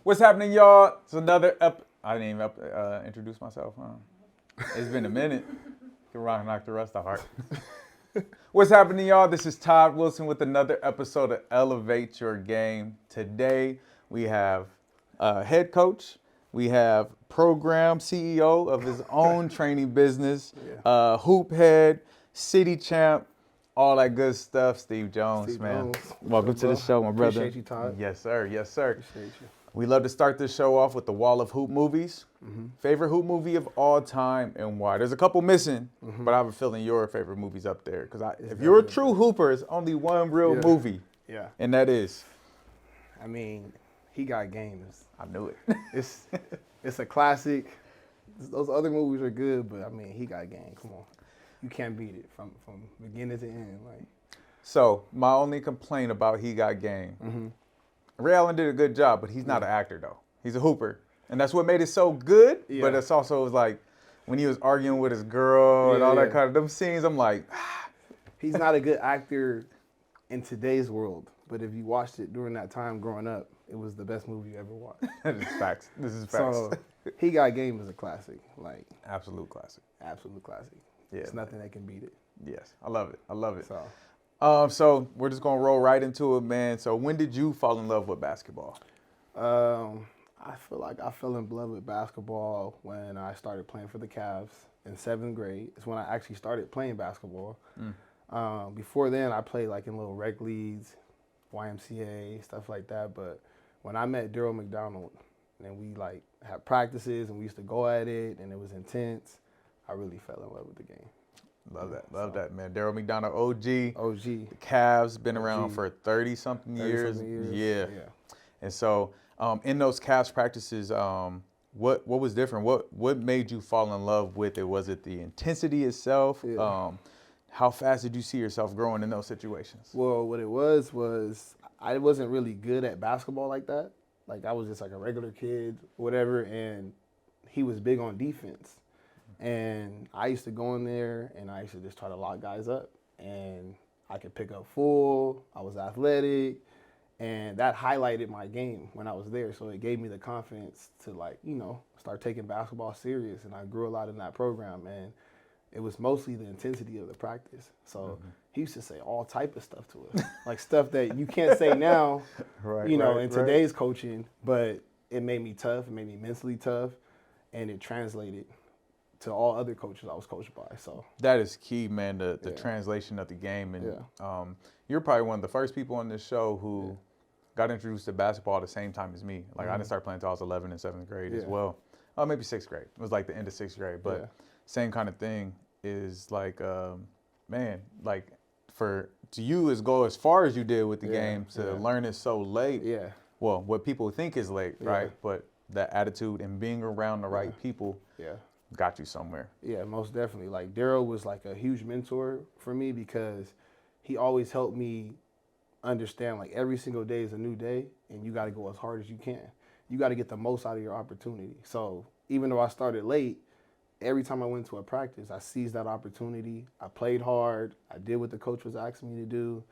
What's happening, y'all? It's another I didn't even introduce myself, huh? It's been a minute. Can rock knock the rust off heart. What's happening, y'all? This is Todd Wilson with another episode of Elevate Your Game. Today, we have head coach. We have program CEO of his own training business, hoop head, city champ, all that good stuff. Steve Jones, man. Welcome to the show, my brother. Appreciate you, Todd. Yes, sir. Yes, sir. Appreciate you. We love to start this show off with the wall of hoop movies. Favorite hoop movie of all time and why? There's a couple missing, but I have a feeling your favorite movie's up there. Because if you're a true hooper, it's only one real movie. Yeah. And that is? I mean, he got games. I knew it. It's a classic. Those other movies are good, but I mean, he got game. Come on. You can't beat it from beginning to end. Like. So, my only complaint about He Got Game. Ray Allen did a good job, but he's not an actor, though. He's a hooper. And that's what made it so good, but it's also like when he was arguing with his girl and all that kind of them scenes, I'm like, He's not a good actor in today's world, but if you watched it during that time growing up, it was the best movie you ever watched. This is facts. This is facts. So, He Got Game is a classic. Like, Absolute classic. absolute classic. Yeah, There's nothing that can beat it. Yes, I love it. I love it. So, So we're just gonna roll right into it, man. So when did you fall in love with basketball? I feel like I fell in love with basketball when I started playing for the Cavs in 7th grade. It's when I actually started playing basketball. Before then, I played like in little rec leagues, YMCA, stuff like that. But when I met Daryl McDonald, and we like had practices and we used to go at it, and it was intense, I really fell in love with the game. Love that. Love that, man. Daryl McDonough, OG. OG. The Cavs been around for 30-something years. Yeah. And so in those Cavs practices, what was different? What made you fall in love with it? Was it the intensity itself? How fast did you see yourself growing in those situations? Well, what it was I wasn't really good at basketball like that. Like I was just like a regular kid, whatever, and he was big on defense. And I used to go in there and I used to just try to lock guys up. And I could pick up full, I was athletic, and that highlighted my game when I was there. So it gave me the confidence to like, start taking basketball serious. And I grew a lot in that program. And it was mostly the intensity of the practice. So he used to say all type of stuff to us, like stuff that you can't say now, in today's coaching, but it made me tough, it made me mentally tough, and it translated to all other coaches I was coached by. So that is key, man, the translation of the game. And you're probably one of the first people on this show who got introduced to basketball at the same time as me. Like I didn't start playing until I was 11 in 7th grade as well. Oh, maybe 6th grade. It was like the end of 6th grade, but same kind of thing is like, man, like to you is go as far as you did with the game to learn it so late. Yeah. Well, what people think is late, right? But that attitude and being around the right people got you somewhere. Yeah, most definitely. Like Daryl was like a huge mentor for me because he always helped me understand like every single day is a new day and you got to go as hard as you can. You got to get the most out of your opportunity. So even though I started late, every time I went to a practice, I seized that opportunity. I played hard. I did what the coach was asking me to do,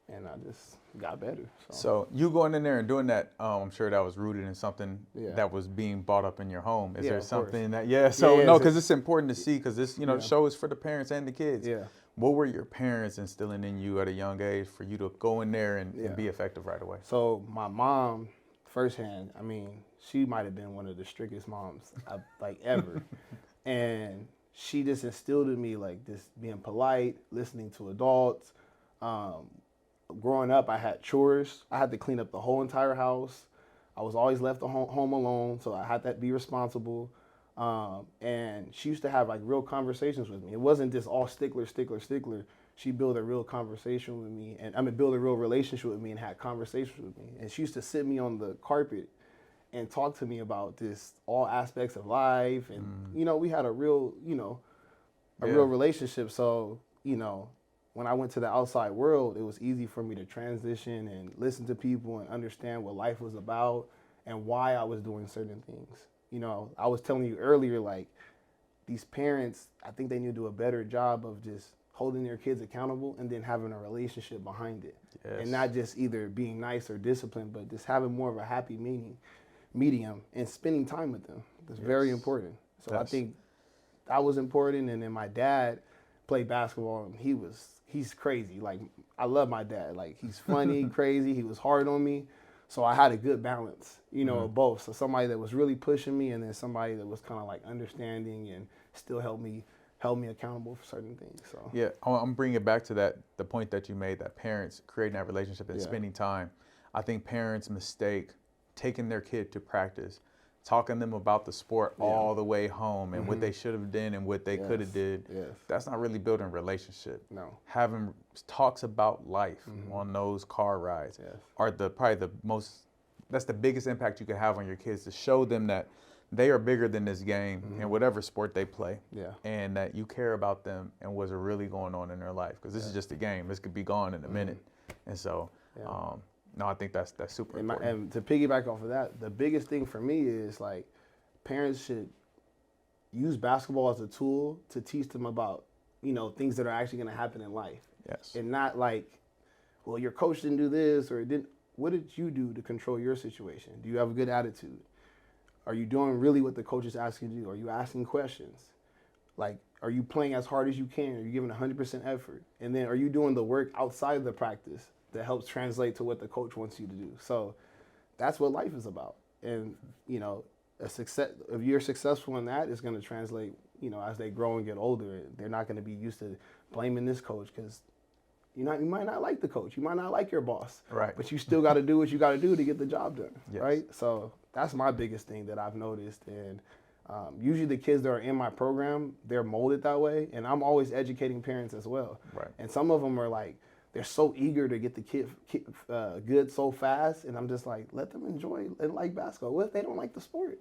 and I just got better. So you going in there and doing that, I'm sure that was rooted in something that was being brought up in your home. Is there something that, because it's important to see, because this, the show is for the parents and the kids. Yeah. What were your parents instilling in you at a young age for you to go in there and be effective right away? So my mom, firsthand, I mean, she might have been one of the strictest moms ever. And she just instilled in me like this being polite, listening to adults. Growing up, I had chores. I had to clean up the whole entire house. I was always left home alone, so I had to be responsible. And she used to have like real conversations with me. It wasn't just all stickler. She built a real conversation with me, and built a real relationship with me and had conversations with me. And she used to sit me on the carpet and talk to me about this, all aspects of life. And, we had a real, real relationship. So, when I went to the outside world, it was easy for me to transition and listen to people and understand what life was about and why I was doing certain things. I was telling you earlier, like, these parents, I think they need to do a better job of just holding their kids accountable and then having a relationship behind it. And not just either being nice or disciplined, but just having more of a happy meaning. medium and spending time with them. It's very important. So I think that was important. And then my dad played basketball, and he's crazy. Like, I love my dad. Like, he's funny, crazy. He was hard on me. So I had a good balance, of both. So somebody that was really pushing me, and then somebody that was kind of like understanding and still held me accountable for certain things. So yeah, I'm bringing it back to the point that you made, that parents creating that relationship and spending time. I think parents mistake taking their kid to practice, talking to them about the sport all the way home and what they should have done and what they could have did. That's not really building a relationship. No. Having talks about life on those car rides are that's the biggest impact you can have on your kids, to show them that they are bigger than this game in whatever sport they play, and that you care about them and what's really going on in their life, because this is just a game. This could be gone in a minute. And so no, I think that's super important. And to piggyback off of that, the biggest thing for me is, like, parents should use basketball as a tool to teach them about, things that are actually going to happen in life. Yes. And not like, well, your coach didn't do this or didn't. What did you do to control your situation? Do you have a good attitude? Are you doing really what the coach is asking you to do? Are you asking questions? Like, are you playing as hard as you can? Are you giving 100% effort? And then are you doing the work outside of the practice that helps translate to what the coach wants you to do? So that's what life is about. And, a success, if you're successful in that, it's going to translate, as they grow and get older. They're not going to be used to blaming this coach, because you might not like the coach. You might not like your boss. Right. But you still got to do what you got to do to get the job done. Yes. Right? So that's my biggest thing that I've noticed. And usually the kids that are in my program, they're molded that way. And I'm always educating parents as well. Right. And some of them are like, they're so eager to get the kid good so fast. And I'm just like, let them enjoy and like basketball. What if they don't like the sport?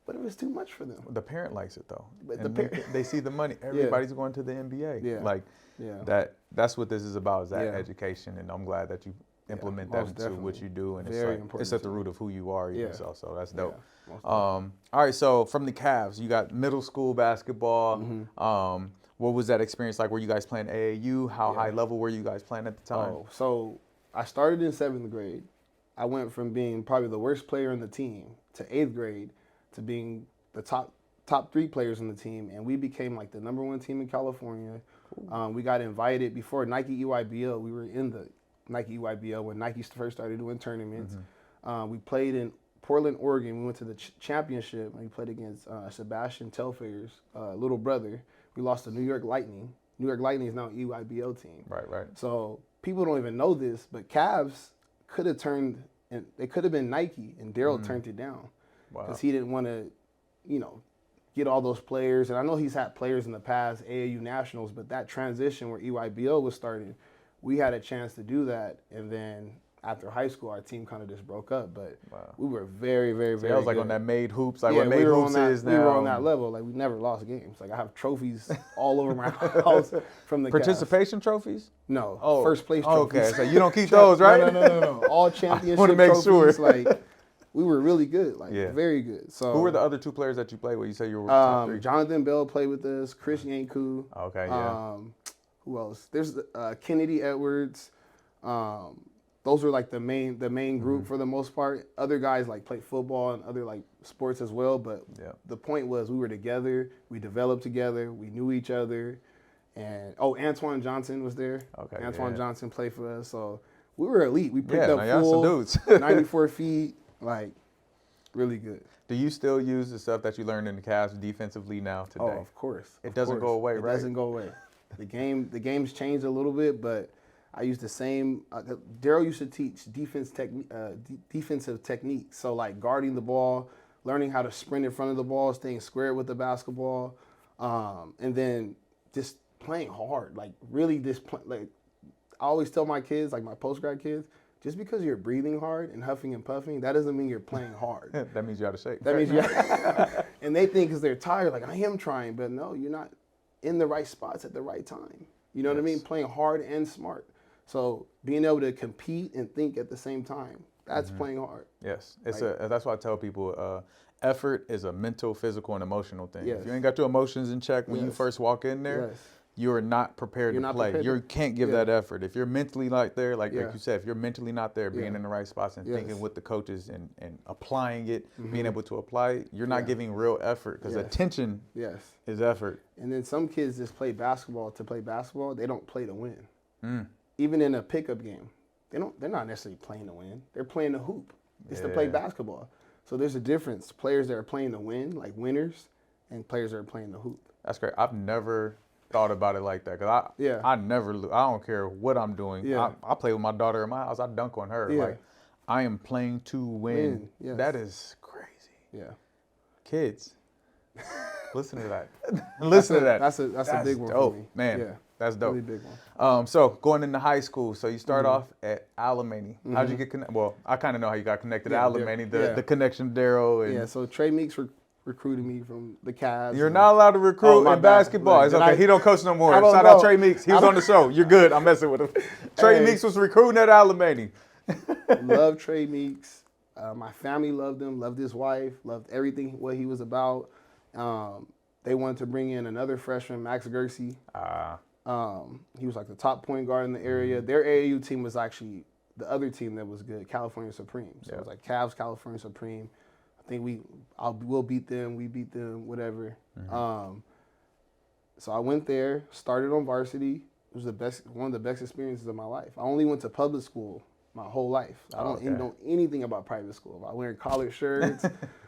What if it's too much for them? The parent likes it, though. But they see the money. Everybody's going to the NBA. That's what this is about, is that education. And I'm glad that you implement that into what you do. And it's at the root of who you are, so that's dope. All right, so from the Cavs, you got middle school basketball. What was that experience like? Were you guys playing AAU? How high level were you guys playing at the time? So I started in 7th grade. I went from being probably the worst player in the team to 8th grade to being the top 3 players on the team, and we became like the #1 team in California. Cool. We got invited before Nike EYBL. We were in the Nike EYBL when Nike first started doing tournaments. We played in Portland, Oregon. We went to the championship, and we played against Sebastian Telfair's little brother. We lost to New York Lightning. New York Lightning is now an EYBL team. Right. So people don't even know this, but Cavs could have turned, and they could have been Nike, and Daryl turned it down. Because he didn't want to, get all those players. And I know he's had players in the past, AAU Nationals, but that transition where EYBL was starting, we had a chance to do that. And then after high school, our team kind of just broke up. But we were very, very, very I was like good. On that made hoops, like what made hoops is now. We were on that level. Like, we never lost games. Like, I have trophies all over my house from the Participation trophies? No, first place trophies. Okay, so you don't keep those, right? No. All championship want to make trophies. Sure. Like, we were really good, very good. So who were the other 2 players that you played with? You said you were top 3. Jonathan Bell played with us. Chris Yanku. Okay, yeah. Who else? There's Kennedy Edwards. Those were like the main group for the most part. Other guys like played football and other like sports as well. But the point was, we were together. We developed together. We knew each other. And Antoine Johnson was there. Okay, Antoine Johnson played for us. So we were elite. We picked up full 94 feet. Like, really good. Do you still use the stuff that you learned in the Cavs defensively now today? Oh, of course. It doesn't go away, right? It doesn't go away. The game's changed a little bit, but I use the same. Daryl used to teach defensive techniques. So, like, guarding the ball, learning how to sprint in front of the ball, staying square with the basketball, and then just playing hard. Like, really I always tell my kids, like my post-grad kids, just because you're breathing hard and huffing and puffing, that doesn't mean you're playing hard. That means you're out of shape. That means and they think because they're tired, like, I am trying, but no, you're not in the right spots at the right time. You know what I mean? Playing hard and smart. So being able to compete and think at the same time, that's playing hard. Yes, that's why I tell people, effort is a mental, physical, and emotional thing. If you ain't got your emotions in check when you first walk in there, you're not prepared You're to not play. prepared You to- can't give yeah. that effort. If you're mentally not there, like Yeah. you said, if you're mentally not there, being Yeah. in the right spots and Yes. thinking with the coaches and applying it, being Mhm. able to apply it, you're not Yeah. giving real effort because Yes. attention Yes. is effort. And then some kids just play basketball to play basketball. They don't play to win. Mm. Even in a pickup game, they're not necessarily playing to win. They're playing to hoop. It's to play Yeah. basketball. So there's a difference. Players that are playing to win, like winners, and players that are playing to hoop. That's great. I've never thought about it like that because Yeah. I never I don't care what I'm doing. Yeah. I play with my daughter in my house. I dunk on her. Yeah. Like I am playing to win. Yes. That is crazy. Yeah. Kids, listen to that. Listen to that. That's a big one dope, for me. man. Yeah. That's dope. Really big one. So going into high school, so you start Mm-hmm. off at Alamany. How'd you get connected? Well, I kind of know how you got connected Yeah, to Alamany, yeah. the connection to Daryl. And Yeah. So Trey Meeks recruited me from the Cavs. you're and- not allowed to recruit Oh, my in bad. basketball. It's Did okay. I- He don't coach no more. I don't Shout out know. Trey Meeks. He was I on the show. You're good. I'm messing with him. Trey Hey. Meeks was recruiting at Alamany. Love Trey Meeks. My family loved him, loved his wife, loved everything what he was about. They wanted to bring in another freshman, Max Gersey. He was like the top point guard in the area. Their AAU team was actually the other team that was good, California Supreme. So it was like Cavs, California Supreme. I think we'll beat them, we beat them, whatever. So I went there, started on varsity. It was one of the best experiences of my life. I only went to public school my whole life. I don't Okay. know anything about private school. I wear collared shirts.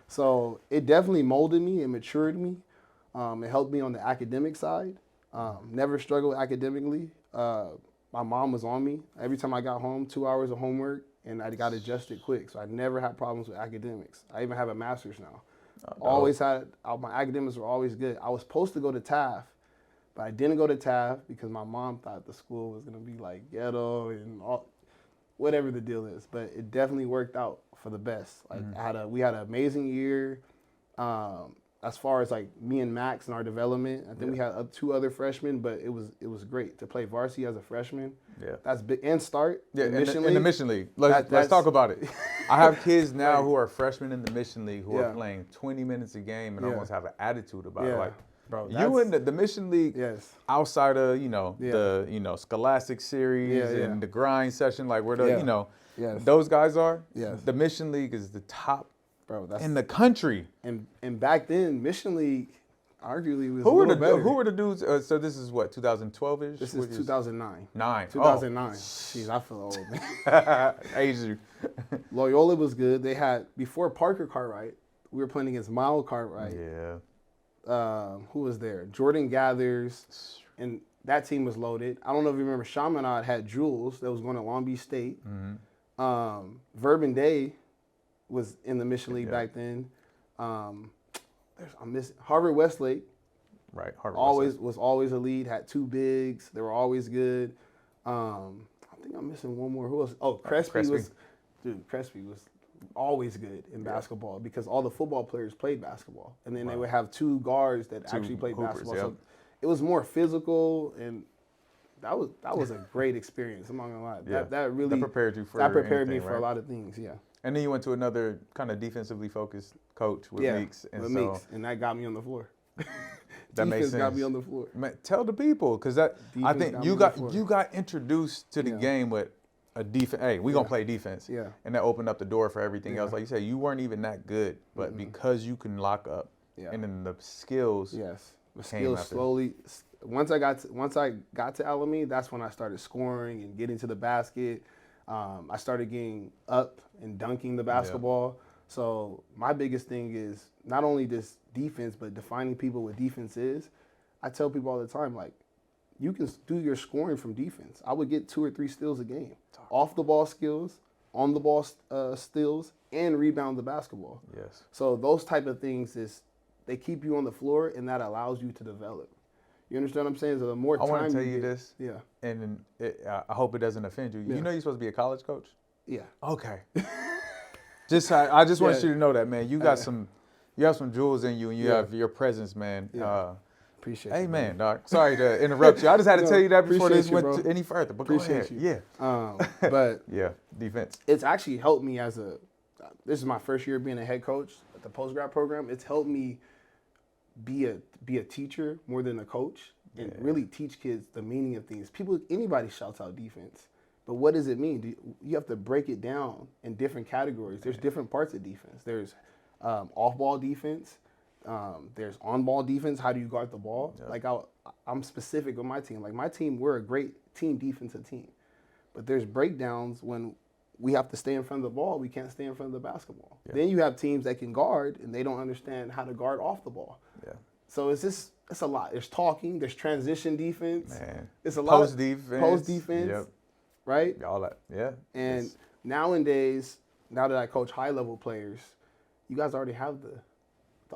So it definitely molded me and matured me. It helped me on the academic side. Never struggled academically. My mom was on me. Every time I got home, 2 hours of homework, and I got adjusted quick. So I never had problems with academics. I even have a master's now. Always had, my academics were always good. I was supposed to go to Taft, but I didn't go to Taft because my mom thought the school was going to be like ghetto and all, whatever the deal is. But it definitely worked out for the best. Like we had an amazing year. As far as like me and Max and our development, I think we had 2 other freshmen, but it was great to play varsity as a freshman. Yeah. That's big. And start Yeah, Mission in the League. Mission League. Let's That's- talk about it. I have kids now Right. who are freshmen in the Mission League who are Yeah. playing 20 minutes a game and Yeah. almost have an attitude about it. Yeah. Like, Bro, you that's- in the Mission League, Yes. outside of Yeah. the Scholastic series Yeah, yeah. and the grind session, like where the Yeah. Yes. those guys are. Yes. The Mission League is the top Bro, that's in the country. and back then Mission League arguably was Who a were little the better. who were the dudes? So this is what 2012ish. This is 2009. 9. 2009. Jeez, I feel old, man. Aged you. Loyola was good. They had before Parker Cartwright. We were playing against Miles Cartwright. Yeah. Who was there? Jordan Gathers, and that team was loaded. I don't know if you remember. Chaminade had Jules that was going to Long Beach State. Verban Day was in the Mission League back then. I'm missing Harvard Westlake. Right. Harvard Was always a lead. Had 2 bigs. They were always good. I think I'm missing one more. Who else? Oh, Crespi was always good in basketball because all the football players played basketball, and then they would have 2 guards that actually played hoopers, basketball. yep. So it was more physical, and that was a great experience. I'm not gonna lie. Yeah. That really prepared you for that prepared me anything, for right? a lot of things. Yeah. And then you went to another kind of defensively focused coach with Meeks, and with so Meeks, and that got me on the floor. that makes Defense got sense. me on the floor. Man, tell the people because I Defense think got you me got on the floor. you got introduced to the Yeah. game with a defense. Hey, we gonna play defense. Yeah. And that opened up the door for everything else. Yeah. Like you said, you weren't even that good, but because you can lock up, Yeah. and then the skills. Yes, the came skills after. slowly. Once I got to Alameda, that's when I started scoring and getting to the basket. I started getting up and dunking the basketball. So my biggest thing is not only this defense, but defining people what defense is. I tell people all the time, like, you can do your scoring from defense. I would get 2 or 3 steals a game, off the ball skills, on the ball steals, and rebound the basketball. Yes. So those type of things they keep you on the floor, and that allows you to develop. You understand what I'm saying? So the more I time want to tell you you get- this, Yeah. and I hope it doesn't offend you. Yeah. You know you're supposed to be a college coach. Yeah. Okay. I just want Yeah. you to know that, man. You got you have some jewels in you, and you Yeah. have your presence, man. Yeah. Appreciate Hey, you, man, dog. Sorry to interrupt you. I just had to No, tell you that before appreciate this you, went bro. any further. But Appreciate go ahead. you. Yeah. But Yeah. Defense. it's actually helped me this is my first year being a head coach at the post-grad program. It's helped me be a teacher more than a coach and really teach kids the meaning of things. Anybody shouts out defense, but what does it mean? You have to break it down in different categories. There's different parts of defense. There's off-ball defense. There's on-ball defense. How do you guard the ball? Yeah. Like I'm specific with my team. Like my team, we're a great team defensive team, but there's breakdowns when we have to stay in front of the ball. We can't stay in front of the basketball. Yeah. Then you have teams that can guard and they don't understand how to guard off the ball. Yeah. So it's a lot. There's talking. There's transition defense. Man. It's a lot. Post defense. Post defense. Yep. Right. All that. Yeah. And nowadays, now that I coach high level players, you guys already have the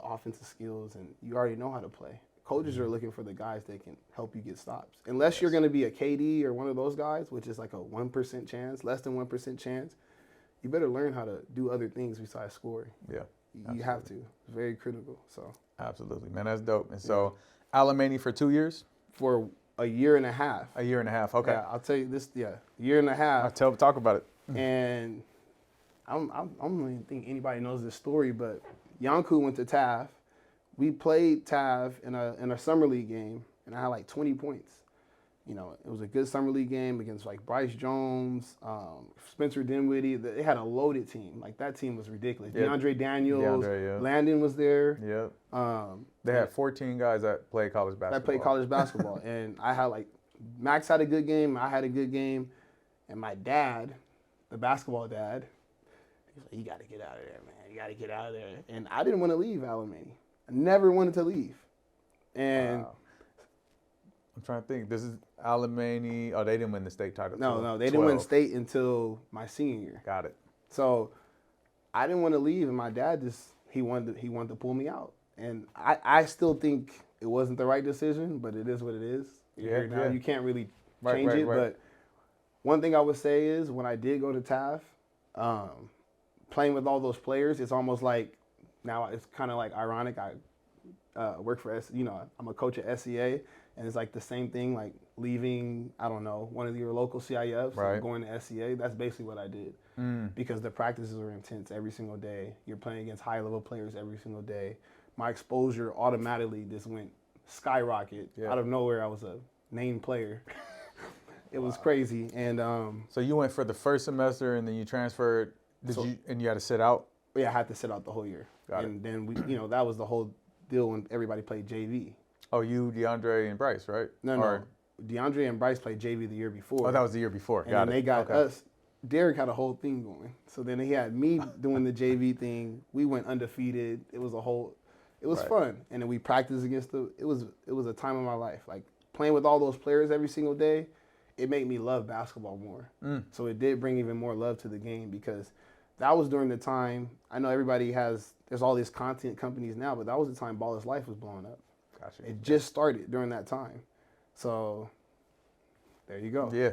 offensive skills and you already know how to play. Coaches are looking for the guys that can help you get stops. Unless you're going to be a KD or one of those guys, which is like a 1% chance, less than 1% chance, you better learn how to do other things besides scoring. Yeah. You have to. It's very critical. So. Absolutely, man. That's dope. And so, Alemany for 2 years? For a year and a half. A year and a half. Okay. Yeah, I'll tell you this. Yeah, year and a half. Talk about it. And I don't even think anybody knows this story, but Yanku went to TAF. We played TAF in a summer league game, and I had like 20 points. You know, it was a good summer league game against like Bryce Jones, Spencer Dinwiddie. They had a loaded team. Like that team was ridiculous. Yeah. DeAndre Daniels, Landon was there. Yeah. They had 14 guys that played college basketball. That played college basketball, and I had like Max had a good game. I had a good game, and my dad, the basketball dad, he's like, "You got to get out of there, man. You got to get out of there." And I didn't want to leave Alemany. I never wanted to leave. And wow. I'm trying to think. This is Alemany. Oh, they didn't win the state title. No, they didn't win state until my senior year. Got it. So I didn't want to leave, and my dad he wanted to pull me out. And I still think it wasn't the right decision, but it is what it is. You're here now. You can't really change it. Right. But one thing I would say is when I did go to TAF, playing with all those players, it's almost like now it's kind of like ironic. I work for I'm a coach at SEA, and it's like the same thing, like leaving, I don't know, one of your local CIFs and going to SEA. That's basically what I did because the practices were intense every single day. You're playing against high-level players every single day. My exposure automatically just went skyrocket. Out of nowhere, I was a named player. It was crazy. And so you went for the first semester, and then you transferred. And you had to sit out? Yeah, I had to sit out the whole year. Then we, that was the whole deal when everybody played JV. Oh, you, DeAndre, and Bryce, right? No. DeAndre and Bryce played JV the year before. Oh, that was the year before. And then they got us. Derek had a whole thing going. So then he had me doing the JV thing. We went undefeated. It was fun. And then we practiced against it was a time of my life. Like playing with all those players every single day, it made me love basketball more. So it did bring even more love to the game because that was during the time, I know there's all these content companies now, but that was the time Ball is Life was blowing up. Gotcha. It just started during that time. So there you go. Yeah.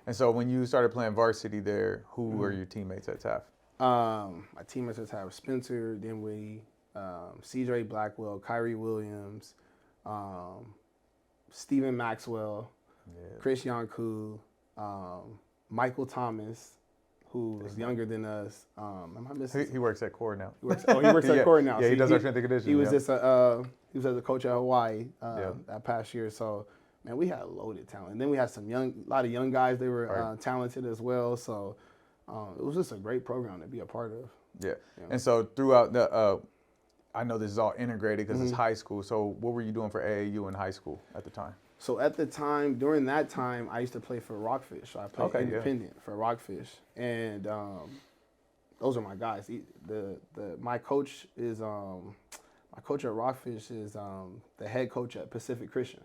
And so when you started playing varsity there, who were your teammates at TAF? My teammates at TAF were Spencer Dinwiddie, CJ Blackwell, Kyrie Williams, Stephen Maxwell, Chris Yanku, Michael Thomas, who was younger than us. Am I missing? He works at Core now. He works at Core now. Yeah, he does our strength and conditioning. He was he was as a coach at Hawaii that past year. So man, we had loaded talent. And then we had a lot of young guys. They were talented as well. So it was just a great program to be a part of. Yeah. And so throughout I know this is all integrated because it's high school. So what were you doing for AAU in high school at the time? So at the time, during that time, I used to play for Rockfish. So I played independent for Rockfish, and those are my guys. My coach at Rockfish is the head coach at Pacific Christian,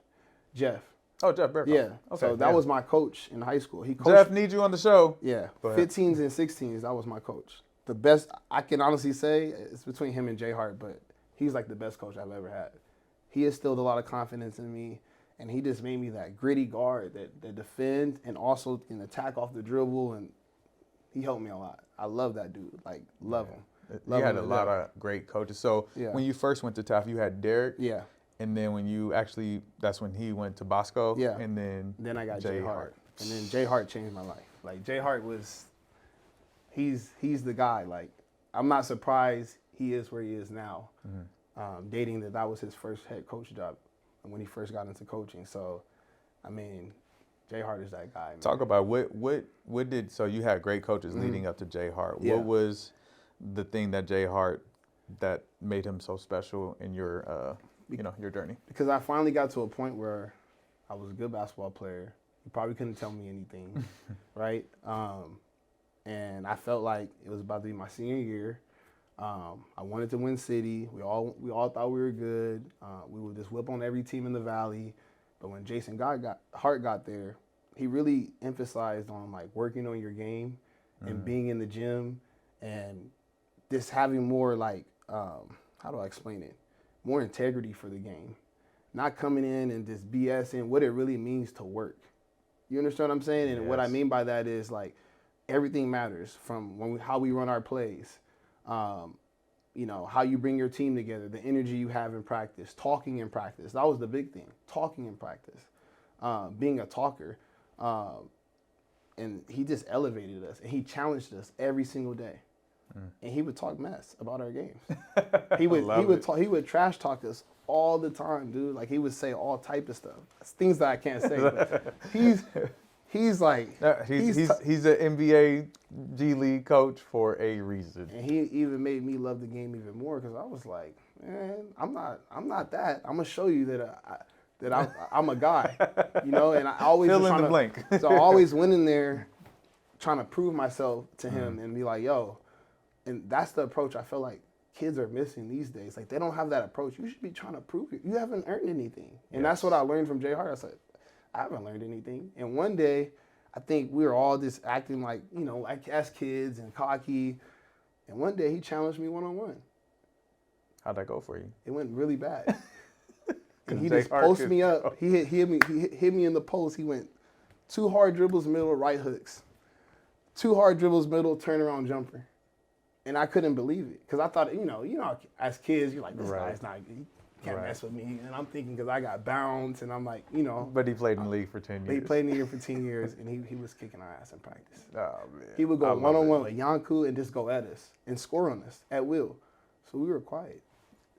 Jeff. Oh, Jeff Bearcroft. Yeah. Okay, so that was my coach in high school. Jeff needs you on the show. Yeah. 15s and 16s, that was my coach. The best I can honestly say is between him and Jay Hart, but he's like the best coach I've ever had. He instilled a lot of confidence in me. And he just made me that gritty guard that defend and also can attack off the dribble. And he helped me a lot. I love that dude. Like, love him. You had a lot of great coaches. So when you first went to TAF, you had Derek. Yeah. And then that's when he went to Bosco. Yeah. And then I got Jay Hart. And then Jay Hart changed my life. Like, Jay Hart he's the guy. Like, I'm not surprised he is where he is now. Dating that was his first head coach job. when he first got into coaching. So, I mean, Jay Hart is that guy. Man. Talk about what did, so you had great coaches leading up to Jay Hart. Yeah. What was the thing that Jay Hart that made him so special in your, your journey? Because I finally got to a point where I was a good basketball player. You probably couldn't tell me anything, right? And I felt like it was about to be my senior year. I wanted to win city. We all thought we were good. We would just whip on every team in the Valley. But when Jason Hart got there, he really emphasized on like working on your game and being in the gym and just having more like, how do I explain it? More integrity for the game. Not coming in and just BSing what it really means to work. You understand what I'm saying? And what I mean by that is like everything matters from how we run our plays. How you bring your team together, the energy you have in practice, talking in practice. That was the big thing, talking in practice, being a talker. And he just elevated us, and he challenged us every single day. And he would talk mess about our games. He would trash talk us all the time, dude. Like he would say all type of stuff. It's things that I can't say. But he's like he's an NBA G League coach for a reason. And he even made me love the game even more because I was like, man, I'm not that. I'm gonna show you that I'm a guy, And I always fill in the blank. So I always went in there trying to prove myself to him and be like, yo, and that's the approach I feel like kids are missing these days. Like they don't have that approach. You should be trying to prove it. You haven't earned anything, and that's what I learned from Jay Hart. I said, I haven't learned anything. And one day, I think we were all just acting like, like as kids and cocky. And one day he challenged me one-on-one. How'd that go for you? It went really bad. And he just posted me up. He hit me in the post. He went 2 hard dribbles, middle, right hooks. 2 hard dribbles, middle, turnaround jumper. And I couldn't believe it. Because I thought, as kids, you're like, this guy's not, he can't mess with me. And I'm thinking because I got bounce and I'm like, But he played in the league for 10 years. He played in the league for 10 years and he was kicking our ass in practice. Oh, man. He would go one-on-one with Yanku and just go at us and score on us at will. So we were quiet.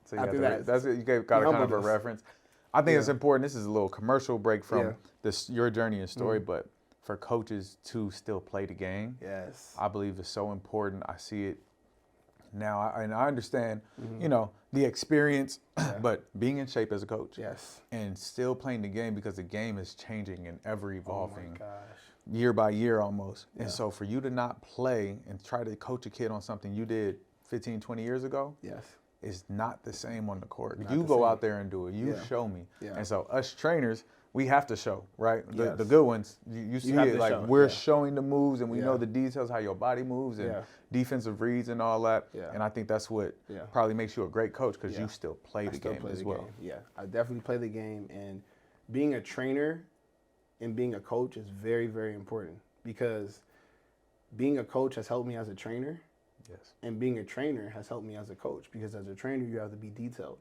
So you got a kind of a reference. I think it's important. This is a little commercial break from your journey and story, but for coaches to still play the game, I believe is so important. I see it now, and I understand, the experience, but being in shape as a coach, and still playing the game because the game is changing and ever evolving, year by year almost. And so for you to not play and try to coach a kid on something you did 15, 20 years ago, is not the same on the court. You go out there and do it. You show me. And so us trainers, we have to show, right? The good ones, you see it like we're showing the moves and we know the details, how your body moves and defensive reads and all that. And I think that's what probably makes you a great coach because you still play the game as well. Yeah, I definitely play the game. And being a trainer and being a coach is very, very important because being a coach has helped me as a trainer. And being a trainer has helped me as a coach because as a trainer, you have to be detailed,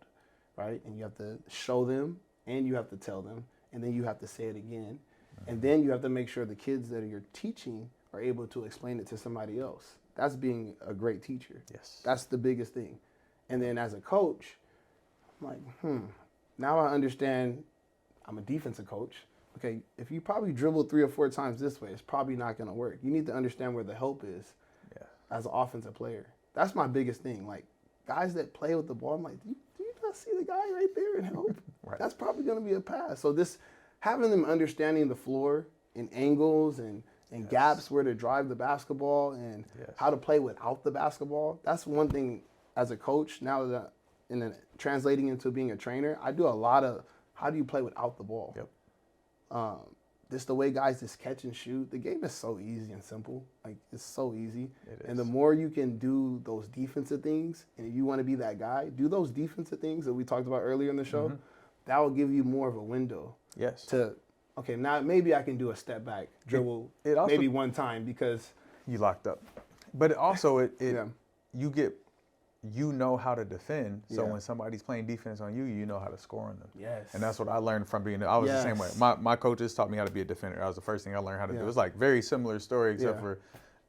right? And you have to show them and you have to tell them and then you have to say it again. And then you have to make sure the kids that you're teaching are able to explain it to somebody else. That's being a great teacher. That's the biggest thing. And then as a coach, I'm like, now I understand I'm a defensive coach. Okay, if you probably dribble 3 or 4 times this way, it's probably not going to work. You need to understand where the help is. As an offensive player. That's my biggest thing. Like, guys that play with the ball, I'm like, do you not see the guy right there and help? That's probably going to be a pass. So this, having them understanding the floor and angles and gaps where to drive the basketball and how to play without the basketball, that's one thing as a coach. Now that translating into being a trainer, I do a lot of how do you play without the ball? Just the way guys just catch and shoot. The game is so easy and simple. Like, it's so easy. And the more you can do those defensive things, and you want to be that guy, do those defensive things that we talked about earlier in the show. That will give you more of a window. To, okay, now maybe I can do a step back dribble maybe one time because you locked up. But also you know how to defend. So when somebody's playing defense on you, you know how to score on them. And that's what I learned from I was the same way. My coaches taught me how to be a defender. That was the first thing I learned how to do. It was like very similar story, except for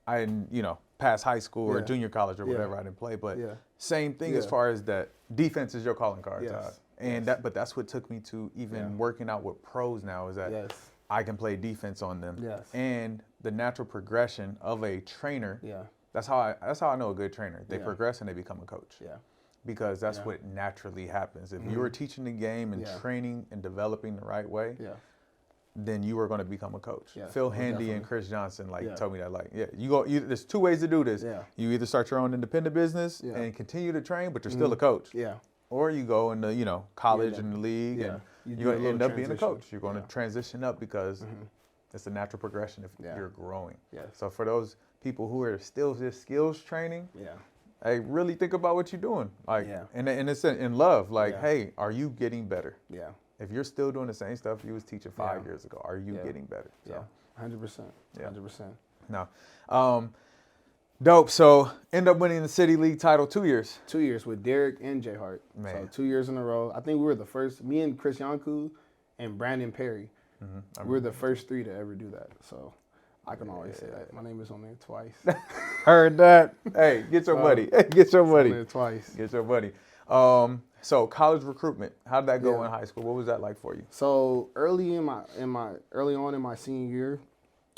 I didn't, past high school or junior college or whatever, I didn't play. But same thing as far as that defense is your calling card, Todd. And but that's what took me to even working out with pros now is that I can play defense on them. Yes. And the natural progression of a trainer. Yeah. That's how I know a good trainer. They progress and they become a coach. Yeah. Because that's what naturally happens. If you are teaching the game and training and developing the right way, then you are going to become a coach. Yeah, Phil Handy and Chris Johnson told me that there's two ways to do this. Yeah. You either start your own independent business and continue to train, but you're still a coach. Yeah. Or you go into college and the league and you're going to end up being a coach. You're going to transition up because it's a natural progression if you're growing. Yes. So for those people who are still just skills training, hey, really think about what you're doing. And it's in love. Hey, are you getting better? Yeah. If you're still doing the same stuff you was teaching 5 years ago, are you getting better? So, 100%. Yeah. 100%. No. Dope. So end up winning the City League title 2 years. 2 years with Derek and Jay Hart. Man. So 2 years in a row. I think we were the first, me and Chris Yanku and Brandon Perry, we were the first three to ever do that. So I can always say that. My name is on there twice. Heard that. Hey, get your buddy. Get your buddy. On there twice. Get your buddy. So college recruitment, how did that go in high school? What was that like for you? So early on in my senior year,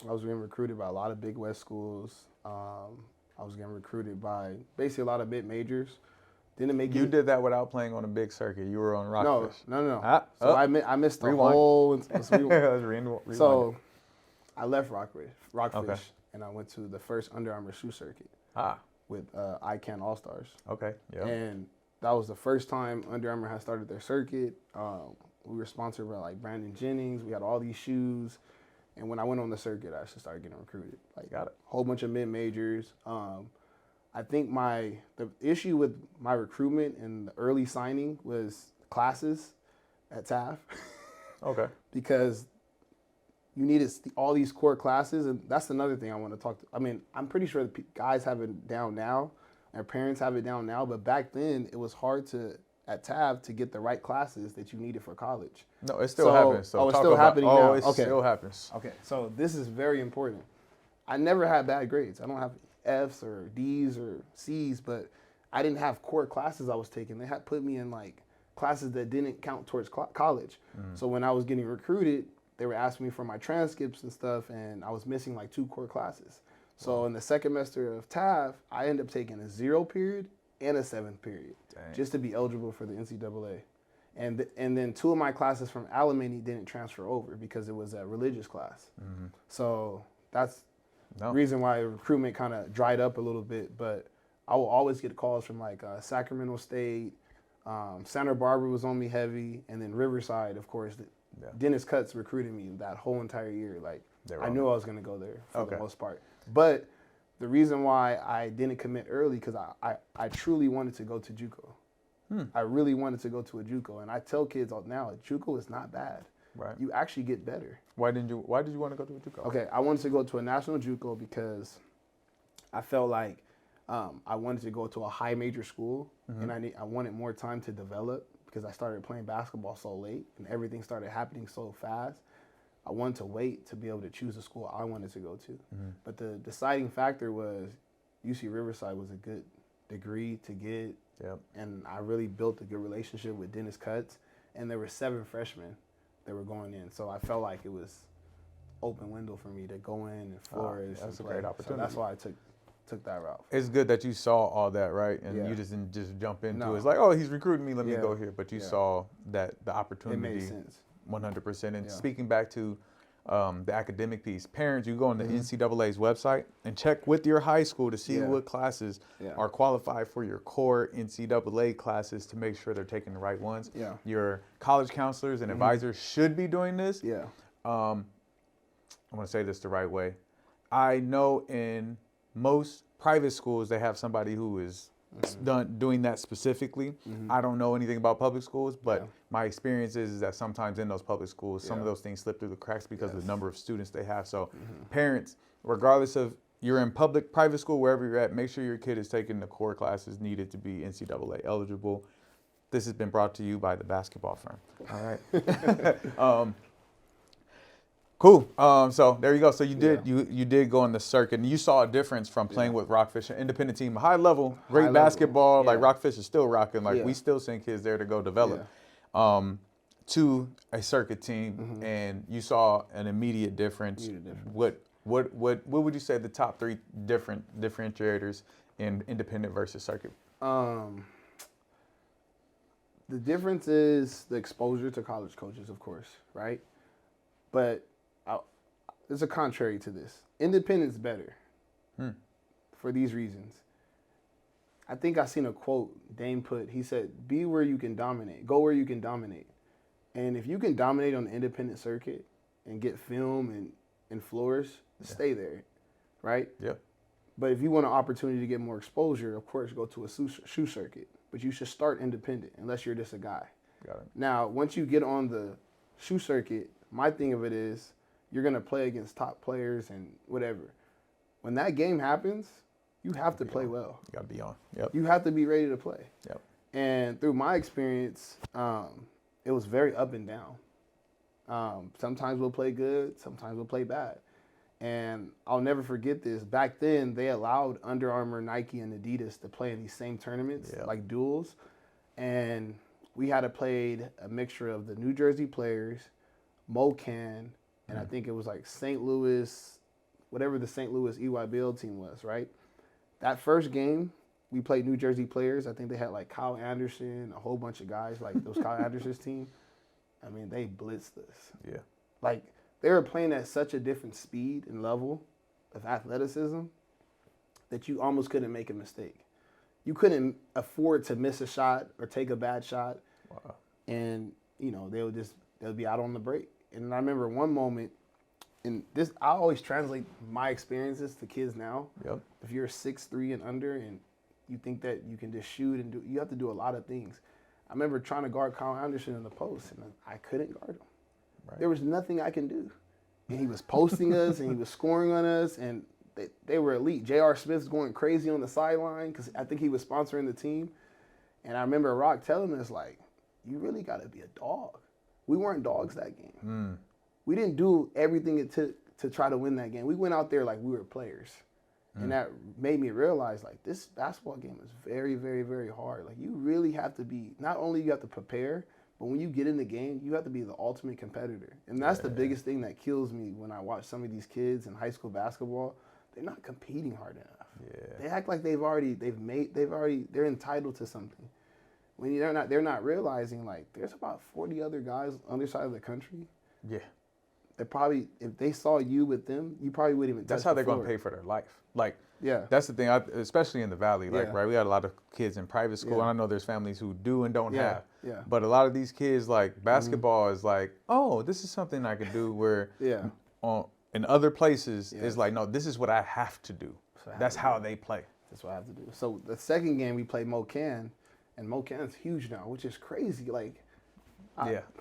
I was getting recruited by a lot of Big West schools. I was getting recruited by basically a lot of mid majors. Didn't make you did that without playing on a big circuit. You were on Rockfish. No. So I missed the whole. So I left Rockfish, and I went to the first Under Armour shoe circuit with ICANN All Stars. Okay. Yeah. And that was the first time Under Armour had started their circuit. We were sponsored by like Brandon Jennings. We had all these shoes. And when I went on the circuit, I actually started getting recruited. Got it. A whole bunch of mid-majors. I think the issue with my recruitment and the early signing was classes at TAF. Okay. Because you needed all these core classes, and that's another thing I want to talk to. I mean, I'm pretty sure the guys have it down now, and parents have it down now, but back then it was hard at TAF to get the right classes that you needed for college. No, it still happens. So it's still happening now. It still happens. Okay, so this is very important. I never had bad grades. I don't have F's or D's or C's, but I didn't have core classes I was taking. They had put me in like classes that didn't count towards college. So when I was getting recruited, they were asking me for my transcripts and stuff, and I was missing like 2 core classes. So in the second semester of TAF, I ended up taking a 0 period and a 7th period just to be eligible for the NCAA. And then 2 of my classes from Alamany didn't transfer over because it was a religious class. So that's the reason why recruitment kind of dried up a little bit. But I will always get calls from like Sacramento State, Santa Barbara was on me heavy, and then Riverside, of course. Dennis Cutts recruited me that whole entire year. Like I knew I was going to go there for the most part. But the reason why I didn't commit early because I truly wanted to go to JUCO. I really wanted to go to a JUCO, and I tell kids now, JUCO is not bad. Right. You actually get better. Why did you want to go to a JUCO? Okay, I wanted to go to a national JUCO because I felt like I wanted to go to a high major school, and I wanted more time to develop because I started playing basketball so late, and everything started happening so fast. I wanted to wait to be able to choose a school I wanted to go to. But the deciding factor was UC Riverside was a good degree to get. And I really built a good relationship with Dennis Cutts. And there were 7 freshmen that were going in. So I felt like it was open window for me to go in and flourish. That's and a great opportunity. So that's why I took that route. It's good that you saw all that, right? And you just didn't just jump into it. It's like, oh, he's recruiting me, let me go here. But you saw that the opportunity. It made sense. 100%. And speaking back to the academic piece, parents, you go on the NCAA's website and check with your high school to see what classes are qualified for your core NCAA classes to make sure they're taking the right ones. Your college counselors and advisors should be doing this. I want to say this the right way. I know in most private schools they have somebody who is doing that specifically. I don't know anything about public schools, but my experience is that sometimes in those public schools, some of those things slip through the cracks because of the number of students they have. So parents, regardless of you're in public, private school, wherever you're at, make sure your kid is taking the core classes needed to be NCAA eligible. This has been brought to you by the basketball firm. All right. Cool. So there you go. So you did go on the circuit, and you saw a difference from playing with Rockfish, an independent team, high level, great basketball. Like Rockfish is still rocking. Like we still send kids there to go develop. to a circuit team, and you saw an immediate difference. What would you say the top 3 differentiators in independent versus circuit? The difference is the exposure to college coaches, of course, right? But there's a contrary to this. Independent's better for these reasons. I think I seen a quote Dame put. He said, "Be where you can dominate. Go where you can dominate." And if you can dominate on the independent circuit and get film and floors, stay there, right? Yeah. But if you want an opportunity to get more exposure, of course, go to a shoe circuit. But you should start independent unless you're just a guy. Got it. Now, once you get on the shoe circuit, my thing of it is you're going to play against top players and whatever. When that game happens, you have to play well. You got to be on. Yep. You have to be ready to play. Yep. And through my experience, it was very up and down. Sometimes we'll play good, sometimes we'll play bad. And I'll never forget this. Back then, they allowed Under Armour, Nike, and Adidas to play in these same tournaments, like duels. And we had to play a mixture of the New Jersey players, MoCan, and I think it was like St. Louis, whatever the St. Louis EYBL team was, right? That first game, we played New Jersey players. I think they had like Kyle Anderson, a whole bunch of guys, like those Kyle Anderson's team. I mean, they blitzed us. Yeah. Like, they were playing at such a different speed and level of athleticism that you almost couldn't make a mistake. You couldn't afford to miss a shot or take a bad shot. Wow. And, they'll be out on the break. And I remember one moment, and this, I always translate my experiences to kids now. Yep. If you're 6'3" and under and you think that you can just shoot and you have to do a lot of things. I remember trying to guard Kyle Anderson in the post, and I couldn't guard him. Right. There was nothing I can do. And he was posting us, and he was scoring on us, and they were elite. J.R. Smith's going crazy on the sideline because I think he was sponsoring the team. And I remember Rock telling us, like, you really got to be a dog. We weren't dogs that game. We didn't do everything it took to try to win that game. We went out there like we were players. And that made me realize, like, this basketball game is very, very, very hard. Like, you really have to be, not only you have to prepare, but when you get in the game, you have to be the ultimate competitor. And that's the biggest thing that kills me when I watch some of these kids in high school basketball. They're not competing hard enough. Yeah. They act like they're entitled to something. When they're not realizing, like, there's about 40 other guys on the other side of the country. Yeah. They probably, if they saw you with them, you probably wouldn't even touch That's how they're the floor. going to pay for their life. Like, yeah, that's the thing, especially in the Valley. Like, right, we got a lot of kids in private school, and I know there's families who do and don't have. Yeah. But a lot of these kids, like, basketball is like, oh, this is something I can do, where in other places, it's like, no, this is what I have to do. That's how they play. That's what I have to do. So the second game, we played MoCan, and MoCan's huge now, which is crazy. Like,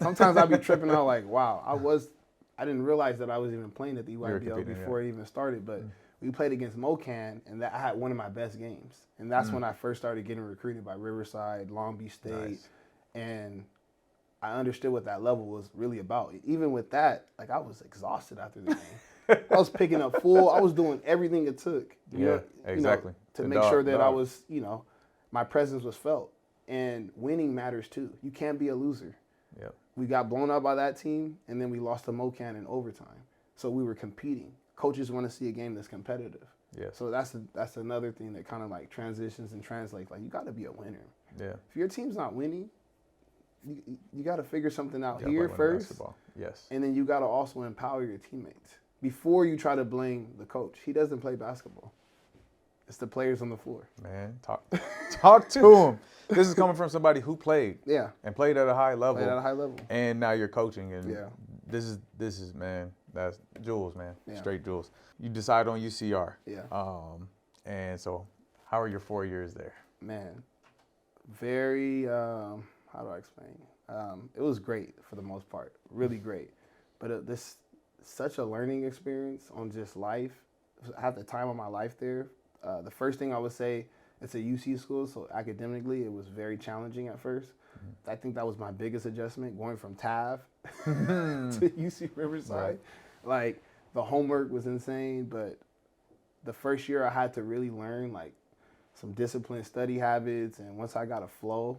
sometimes I'd be tripping out like, wow, I didn't realize that I was even playing at the EYBL before it even started, but we played against MoCan, and I had one of my best games. And that's when I first started getting recruited by Riverside, Long Beach State, and I understood what that level was really about. Even with that, like, I was exhausted after the game. I was picking up full. I was doing everything it took. To make sure that I was, my presence was felt. And winning matters too. You can't be a loser. Yep. We got blown out by that team, and then we lost to MoCan in overtime. So we were competing. Coaches want to see a game that's competitive. Yeah. So that's another thing that kind of like transitions and translates. Like, you got to be a winner. Yeah. If your team's not winning, you got to figure something out here first. Basketball. Yes. And then you got to also empower your teammates before you try to blame the coach. He doesn't play basketball. It's the players on the floor. Man, talk to him. This is coming from somebody who played. Yeah. And played at a high level. Played at a high level. And now you're coaching. And yeah. This is man, that's jewels, man. Yeah. Straight jewels. You decide on UCR. Yeah. And so how are your 4 years there? Man, very, how do I explain? It was great for the most part. Really great. But this such a learning experience on just life. I had the time of my life there. The first thing I would say, it's a UC school, so academically it was very challenging at first. I think that was my biggest adjustment, going from TAV to UC Riverside. Right. Like, the homework was insane, but the first year I had to really learn, like, some disciplined study habits, and once I got a flow,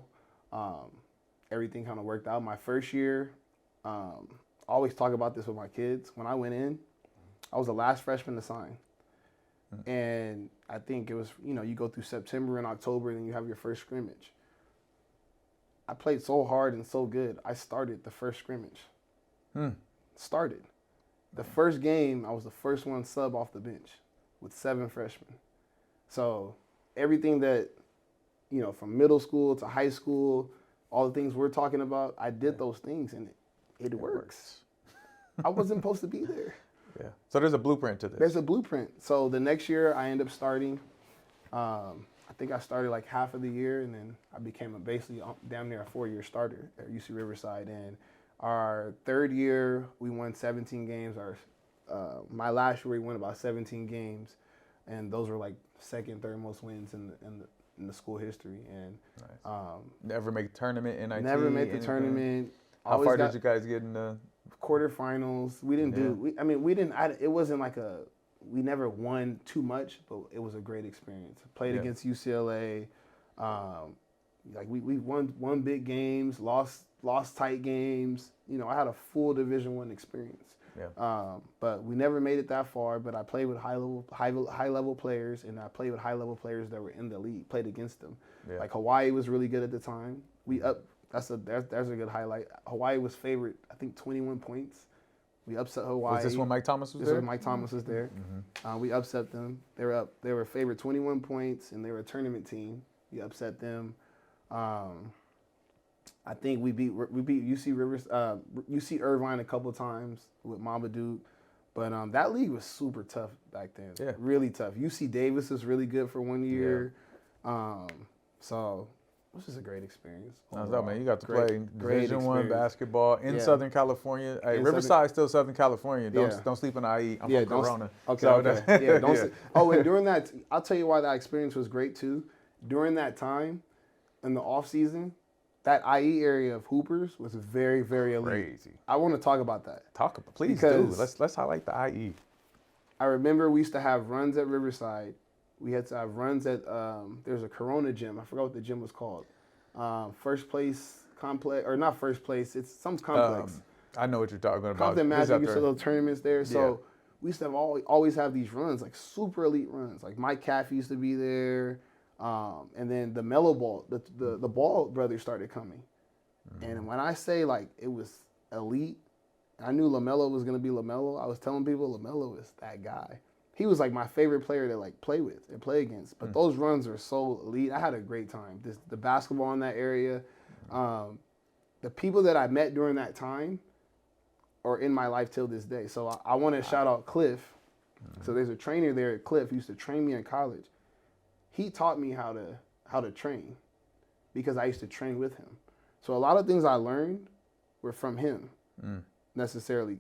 everything kind of worked out. My first year, I always talk about this with my kids. When I went in, I was the last freshman to sign. And I think it was, you go through September and October, and then you have your first scrimmage. I played so hard and so good, I started the first scrimmage. Started. The first game, I was the first one sub off the bench with 7 freshmen. So everything that, from middle school to high school, all the things we're talking about, I did those things, and it works. I wasn't supposed to be there. Yeah. So there's a blueprint to this. There's a blueprint. So the next year, I ended up starting. I think I started like half of the year, and then I became basically damn near a 4-year starter at UC Riverside. And our third year, we won 17 games. My last year, we won about 17 games, and those were like second, third most wins in the school history. And never make the tournament, NIT. Never made the tournament. How far did you guys get in the quarterfinals? We didn't do. We didn't. It wasn't like we never won too much, but it was a great experience. Played against UCLA. We won big games, lost tight games. I had a full Division I experience. Yeah. But we never made it that far. But I played with high level players, and I played with high level players that were in the league. Played against them. Yeah. Like Hawaii was really good at the time. There's a good highlight. Hawaii was favored, I think, 21 points. We upset Hawaii. Was this when Mike Thomas was there? This was when Mike Thomas was there. We upset them. They were favored 21 points, and they were a tournament team. We upset them. I think we beat UC Irvine a couple times with Mamba Duke. But that league was super tough back then. Yeah. Really tough. UC Davis was really good for 1 year. Yeah. So it was just a great experience. Man, you got to play Division I basketball in Southern California. Hey, Riverside's still Southern California. Don't sleep on the IE. I'm from Corona. And during that, I'll tell you why that experience was great too. During that time, in the off season, that IE area of hoopers was very, very elite. Crazy. I want to talk about that. Please do. Let's highlight the IE. I remember we used to have runs at Riverside. We had to have runs at, there's a Corona gym. I forgot what the gym was called. First place complex, or not first place, it's some complex. I know what you're talking about. Compton Magic used to little tournaments there. So we used to have always have these runs, like super elite runs. Like Mike Caffey used to be there. And then the Mellow Ball, the Ball brothers started coming. And when I say like it was elite, I knew LaMelo was going to be LaMelo. I was telling people LaMelo is that guy. He was like my favorite player to like play with and play against. But those runs are so elite. I had a great time. The basketball in that area, the people that I met during that time are in my life till this day. So I want to shout out Cliff. So there's a trainer there at Cliff who used to train me in college. He taught me how to train because I used to train with him. So a lot of things I learned were from him necessarily.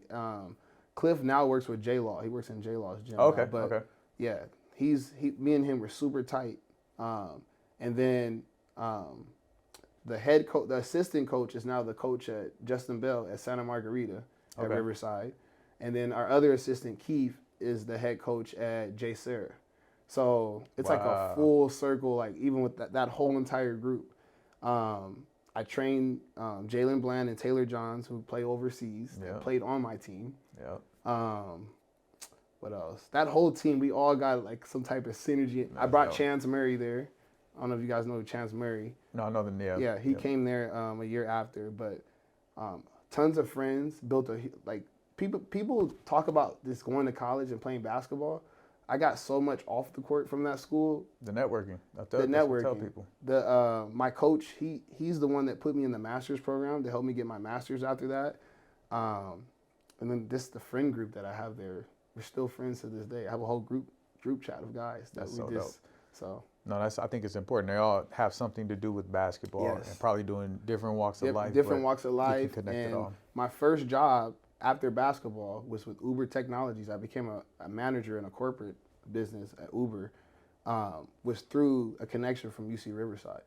Cliff now works with J-Law. He works in J-Law's gym. Okay. Now, but yeah, me and him were super tight. And then the head coach, the assistant coach is now the coach at Justin Bell at Santa Margarita at Riverside. And then our other assistant, Keith, is the head coach at J. Sarah. So it's like a full circle, like even with that whole entire group. I trained Jalen Bland and Taylor Johns, who play overseas, and played on my team. What else? That whole team, we all got like some type of synergy. I brought Chance Murray there. I don't know if you guys know Chance Murray. No, I know the name. Yeah, he came there a year after, but tons of friends. People talk about this going to college and playing basketball. I got so much off the court from that school. The networking. Tell people. My coach, he's the one that put me in the master's program to help me get my master's after that. And then the friend group that I have there, we're still friends to this day. I have a whole group chat of guys that dope. So no, I think it's important. They all have something to do with basketball and probably doing different walks of life. Different walks of life. And my first job after basketball was with Uber Technologies. I became a manager in a corporate business at Uber, was through a connection from UC Riverside,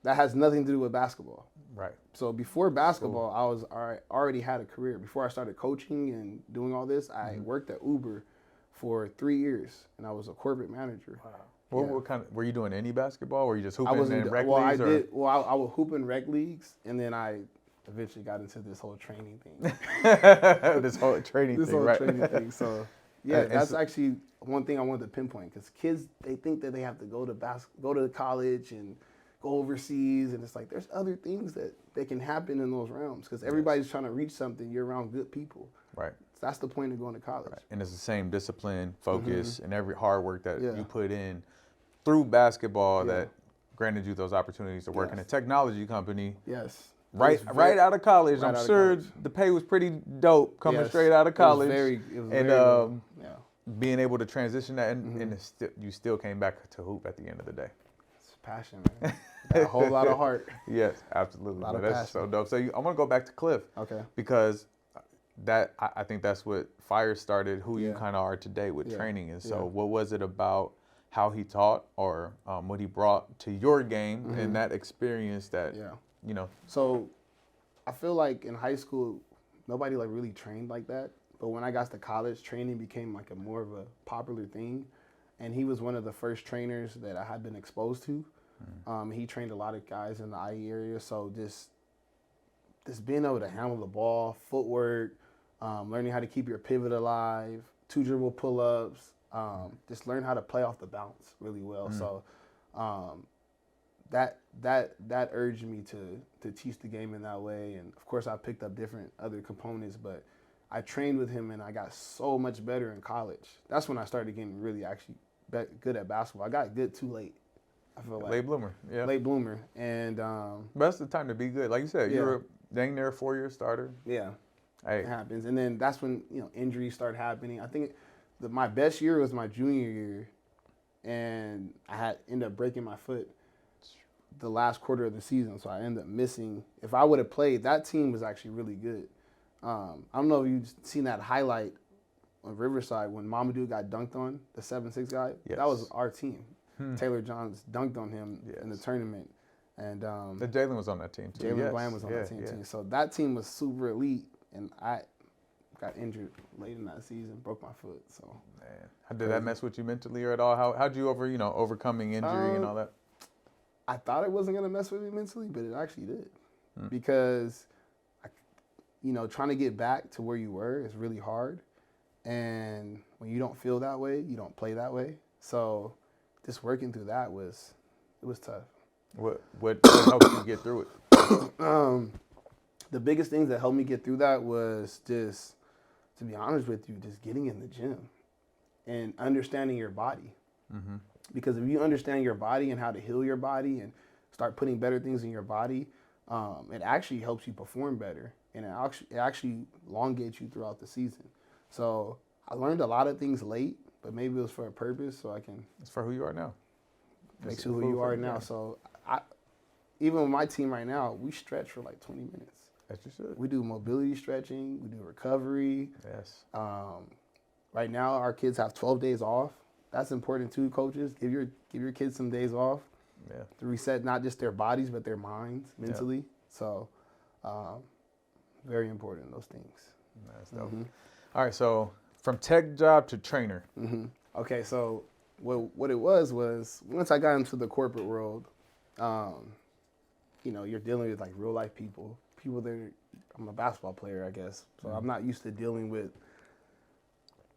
that has nothing to do with basketball. Right. So before basketball, I already had a career. Before I started coaching and doing all this, I worked at Uber for 3 years, and I was a corporate manager. Wow. What kind of, were you doing any basketball, or were you just I hooping wasn't. in rec Well, leagues? I did. Well, I would hoop in rec leagues, and then I eventually got into this whole training thing. This whole training This thing, whole right? training thing. So yeah, And that's so- actually one thing I wanted to pinpoint, because kids, they think that they have to go to college and go overseas, and it's like there's other things that can happen in those realms, because everybody's trying to reach something. You're around good people. Right. So that's the point of going to college. Right. And it's the same discipline, focus, and every hard work that Yeah. you put in through basketball Yeah. that granted you those opportunities to work in a Yes. technology company. Yes. Right out of college. right I'm out of sure college. the pay was pretty dope coming Yes. straight out of college. It was and very low. Yeah. being able to transition that, and you still came back to hoop at the end of the day. It's passion, man. Got a whole lot of heart. Yes, absolutely. A lot of That's passion. so dope. So I want to go back to Cliff. Okay. Because I think that's what fire started who you Yeah. kind of are today with Yeah. training. And so Yeah. what was it about how he taught, or what he brought to your game and that experience that, Yeah. you know? So I feel like in high school, nobody like really trained like that. But when I got to college, training became like a more of a popular thing. And he was one of the first trainers that I had been exposed to. He trained a lot of guys in the IE area. So just being able to handle the ball, footwork, learning how to keep your pivot alive, 2 dribble pull-ups, just learn how to play off the bounce really well. So that urged me to teach the game in that way. And of course I picked up different other components, but I trained with him and I got so much better in college. That's when I started getting really actually good at basketball. I got good too late. I feel like Late bloomer. Yeah. late bloomer. And But that's the time to be good. Like you said, Yeah. you were dang near a 4-year starter. yeah, Hey, it happens. And then that's when, injuries start happening. I think my best year was my junior year, and I ended up breaking my foot the last quarter of the season, so I ended up missing. If I would have played, that team was actually really good. I don't know if you've seen that highlight on Riverside when Mamadou got dunked on, the 7'6" guy. Yes. That was our team. Taylor Johns dunked on him in the Yes. tournament. And the Jalen was on that team too. Jalen Yes. Bland was on that team Yeah. too. So that team was super elite, and I got injured late in that season, broke my foot. So Man, how did that mess with you mentally or at all? How'd you overcoming injury and all that? I thought it wasn't gonna mess with me mentally, but it actually did, because trying to get back to where you were is really hard, and when you don't feel that way, you don't play that way. So just working through that was tough. What helped you get through it? The biggest things that helped me get through that was just, to be honest with you, just getting in the gym and understanding your body. Because if you understand your body and how to heal your body and start putting better things in your body, it actually helps you perform better, and it actually elongates you throughout the season. So I learned a lot of things late, but maybe it was for a purpose, so I can It's for who you are now. make you who you are now. So even with my team right now, we stretch for like 20 minutes. As you should. We do mobility stretching, we do recovery. Yes. Right now, our kids have 12 days off. That's important too, coaches. Give your kids some days off Yeah. to reset not just their bodies but their minds mentally. So, very important, those things. That's dope. All right, so from tech job to trainer. Okay, so what it was once I got into the corporate world, you're dealing with like real life people that I'm a basketball player, I guess. So I'm not used to dealing with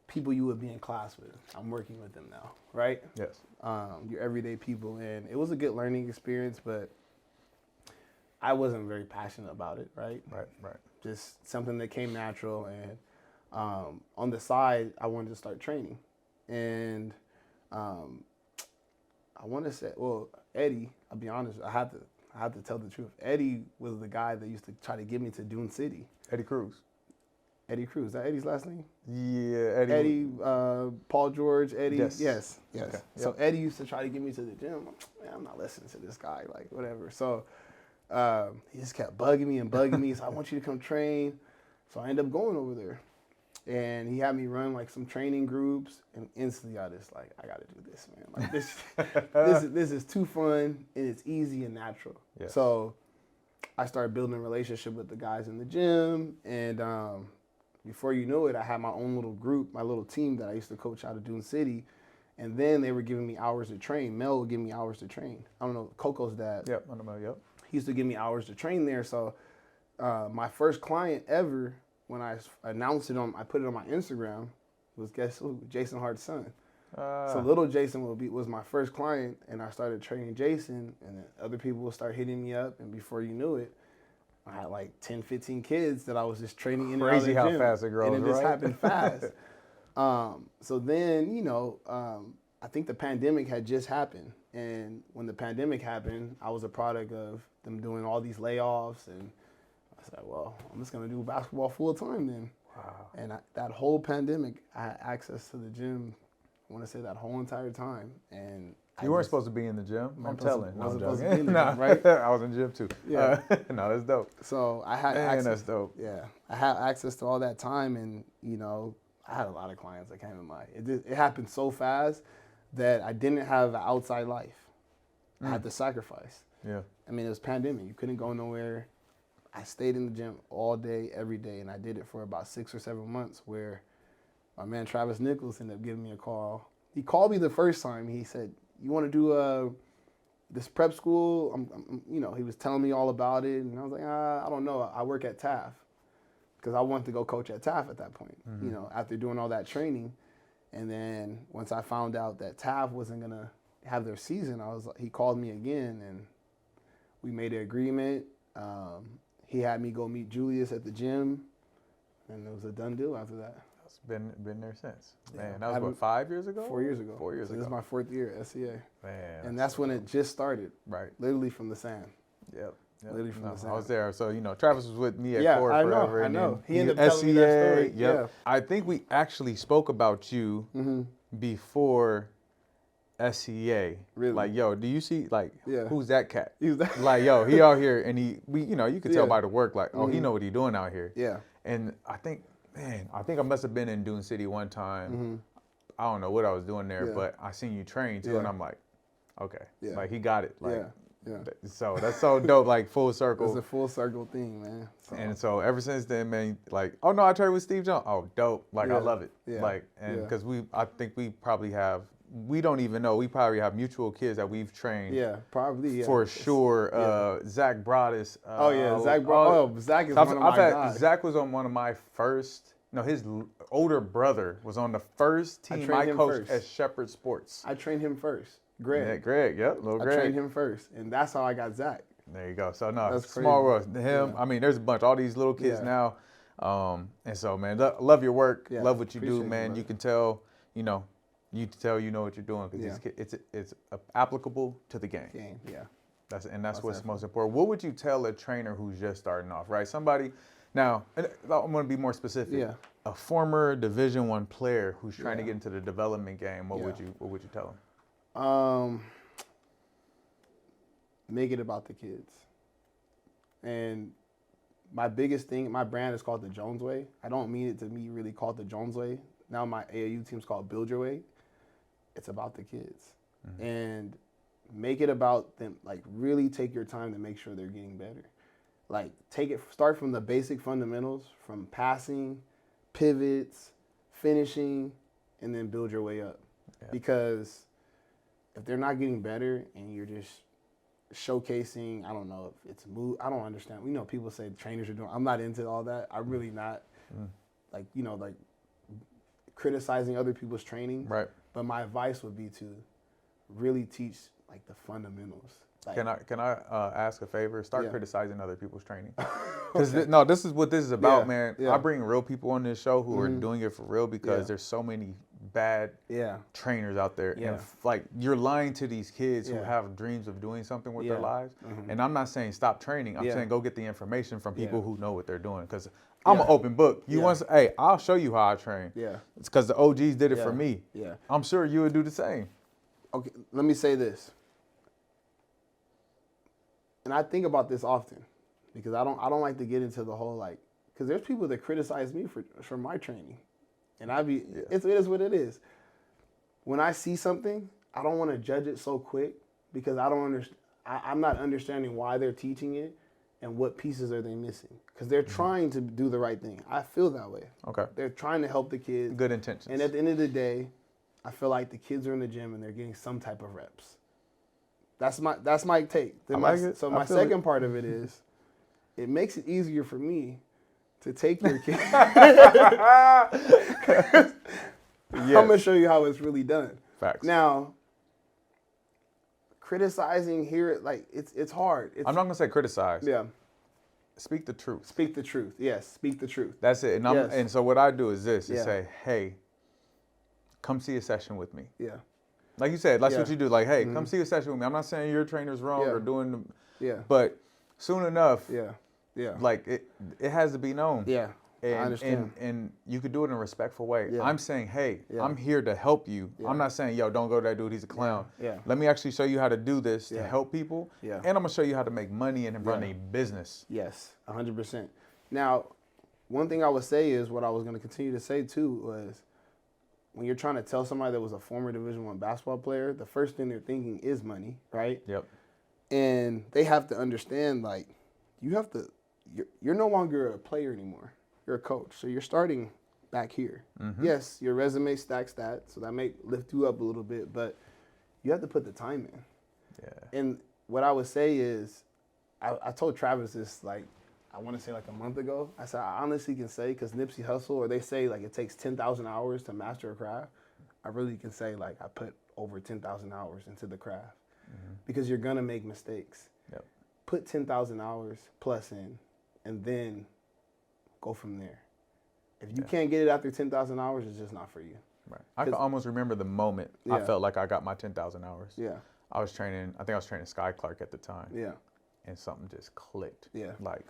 people you would be in class with. I'm working with them now, right? Yes. Your everyday people, and it was a good learning experience, but I wasn't very passionate about it, right? Right. Just something that came natural, and on the side, I wanted to start training, and I want to say, well, Eddie, I'll be honest, I have to tell the truth. Eddie was the guy that used to try to get me to Dune City. Eddie Cruz. Eddie Cruz, is that Eddie's last name? Yeah, Eddie, Paul George, Eddie. Yes. Okay. Yep. So Eddie used to try to get me to the gym. Man, I'm not listening to this guy, like whatever. So he just kept bugging me. So I want you to come train. So I ended up going over there, and he had me run like some training groups, and instantly I just like, I got to do this, man. Like this is too fun, and it's easy and natural. Yes. So I started building a relationship with the guys in the gym, and before you know it, I had my own little group, my little team that I used to coach out of Dune City, And then they were giving me hours to train. Mel would give me hours to train. I don't know, Coco's dad. Yep, I know. Yep. He used to give me hours to train there. So my first client ever, when I announced it I put it on my Instagram, was guess who? Jason Hart's son. So little Jason was my first client, and I started training Jason, and then other people would start hitting me up, and before you knew it, I had like 10, 15 kids that I was just training in and out of the gym. Crazy how fast it grows, and it just right? happened fast. So then, I think the pandemic had just happened, and when the pandemic happened, I was a product of them doing all these layoffs, and I said, well, I'm just gonna do basketball full time then. Wow. And that whole pandemic, I had access to the gym. I want to say that whole entire time, and You weren't supposed to be in the gym. I'm telling. No, I'm supposed to joking. be in the gym, right? I was in the gym too. Yeah. No, that's dope. So I had Man, access. that's dope. Yeah, I had access to all that time, and I had a lot of clients that came in my. It happened so fast that I didn't have an outside life. I had to sacrifice. Yeah. I mean, it was pandemic. You couldn't go nowhere. I stayed in the gym all day, every day, and I did it for about 6 or 7 months. Where my man Travis Nichols ended up giving me a call. He called me the first time. He said, "You want to do this prep school?" He was telling me all about it, and I was like, I don't know. I work at TAF because I wanted to go coach at TAF at that point. After doing all that training, and then once I found out that TAF wasn't gonna have their season, he called me again, and we made an agreement. He had me go meet Julius at the gym, and it was a done deal after that. It's been there since. Yeah. Man, that was what, 5 years ago? 4 years ago. 4 years so ago. This is my 4th year at SCA. Man. And that's when it just started. Right. Literally from the sand. Yep. Literally from the sand. I was there. So, Travis was with me at Core I forever. know. And then He ended up telling me that story. Yep. Yeah. I think we actually spoke about you before SCA. Really? Like, yo, do you see, who's that cat? He's that. Like, yo, he out here, and you could tell Yeah. by the work, like, oh, he know what he doing out here. Yeah. And I think I must have been in Dune City one time. I don't know what I was doing there, Yeah. but I seen you train too, Yeah. and I'm like, okay, Yeah. like he got it. Like, Yeah. So that's so dope, like full circle. It's a full circle thing, man. And so ever since then, man, like, oh no, I trained with Steve Jones. Oh, dope. Like, I love it. Yeah. Like, and because I think we probably have, we don't even know, we probably have mutual kids that we've trained. Yeah, probably. Yeah. For sure. Zach Broadus. Zach Broadus. Zach is one of my guys. Zach was on one of my first, his older brother was on the first team I coached at Shepherd Sports. I trained him first. Greg. Yeah, Greg, yep, little Greg. I trained him first, and that's how I got Zach. There you go. So, no, That's small crazy. world. Him, Yeah. There's a bunch, all these little kids now. And so, man, love your work. Yeah, love what you do, appreciate it, man. brother. You can tell, you know what you're doing because it's applicable to the game. Yeah. That's what's most important. What would you tell a trainer who's just starting off, right? Somebody, now, and I'm going to be more specific. Yeah. A former Division I player who's trying to get into the development game, what would you tell him? Make it about the kids. And my biggest thing, my brand is called the Jones Way. I don't mean it to be really called the Jones Way. Now my AAU team's called Build Your Way. It's about the kids. And make it about them, like really take your time to make sure they're getting better. Like start from the basic fundamentals, from passing, pivots, finishing, and then build your way up. Yeah. Because if they're not getting better and you're just showcasing, I don't know if it's move. I don't understand. People say trainers are doing. I'm not into all that. I'm really not. Like criticizing other people's training. Right. But my advice would be to really teach like the fundamentals. Like, can I ask a favor? Start criticizing other people's training. Because this is what this is about, man. Yeah. I bring real people on this show who are doing it for real because there's so many bad trainers out there. Yeah. And like you're lying to these kids who have dreams of doing something with their lives. And I'm not saying stop training. I'm saying go get the information from people who know what they're doing. Because I'm an open book. You want to say, hey, I'll show you how I train. Yeah. It's because the OGs did it for me. Yeah. I'm sure you would do the same. Okay, let me say this. And I think about this often because I don't like to get into the whole because there's people that criticize me for my training. And it is what it is. When I see something, I don't want to judge it so quick because I'm not understanding why they're teaching it and what pieces are they missing. Because they're trying to do the right thing. I feel that way. Okay. They're trying to help the kids. Good intentions. And at the end of the day, I feel like the kids are in the gym and they're getting some type of reps. That's my take. Then I like it. So I my feel second it. part of it is, it makes it easier for me to take your kid. I'm gonna show you how it's really done. Facts. Now, criticizing here, like it's hard. I'm not gonna say criticize. Yeah. Speak the truth. Speak the truth. Yes, speak the truth. That's it. And Yes. and so what I do is this: is Yeah. say, hey, come see a session with me. Yeah. Like you said, that's Yeah. what you do. Like, hey, come see a session with me. I'm not saying your trainer's wrong Yeah. or doing the, Yeah. but soon enough, Yeah. Yeah. like it has to be known. Yeah. And, I understand. And you could do it in a respectful way. Yeah. I'm saying, hey, Yeah. I'm here to help you. Yeah. I'm not saying, yo, don't go to that dude. He's a clown. Yeah. Let me actually show you how to do this to Yeah. help people. Yeah. And I'm going to show you how to make money and run Yeah. a business. Yes, 100%. Now, one thing I would say is what I was going to continue to say too was when you're trying to tell somebody that was a former Division I basketball player, the first thing they're thinking is money, right? Yep. And they have to understand, like, you're no longer a player anymore. You're a coach. So you're starting back here. Mm-hmm. Yes, your resume stacks that, so that may lift you up a little bit, but you have to put the time in. Yeah. And what I would say is, I told Travis this, like, I want to say like a month ago. I said, I honestly can say, because Nipsey Hussle, or they say like it takes 10,000 hours to master a craft. I really can say like I put over 10,000 hours into the craft because you're going to make mistakes. Yep. Put 10,000 hours plus in and then go from there. If you can't get it after 10,000 hours, it's just not for you. Right. I can almost remember the moment I Yeah. felt like I got my 10,000 hours. Yeah. I think I was training Sky Clark at the time. Yeah. And something just clicked. Yeah. Like,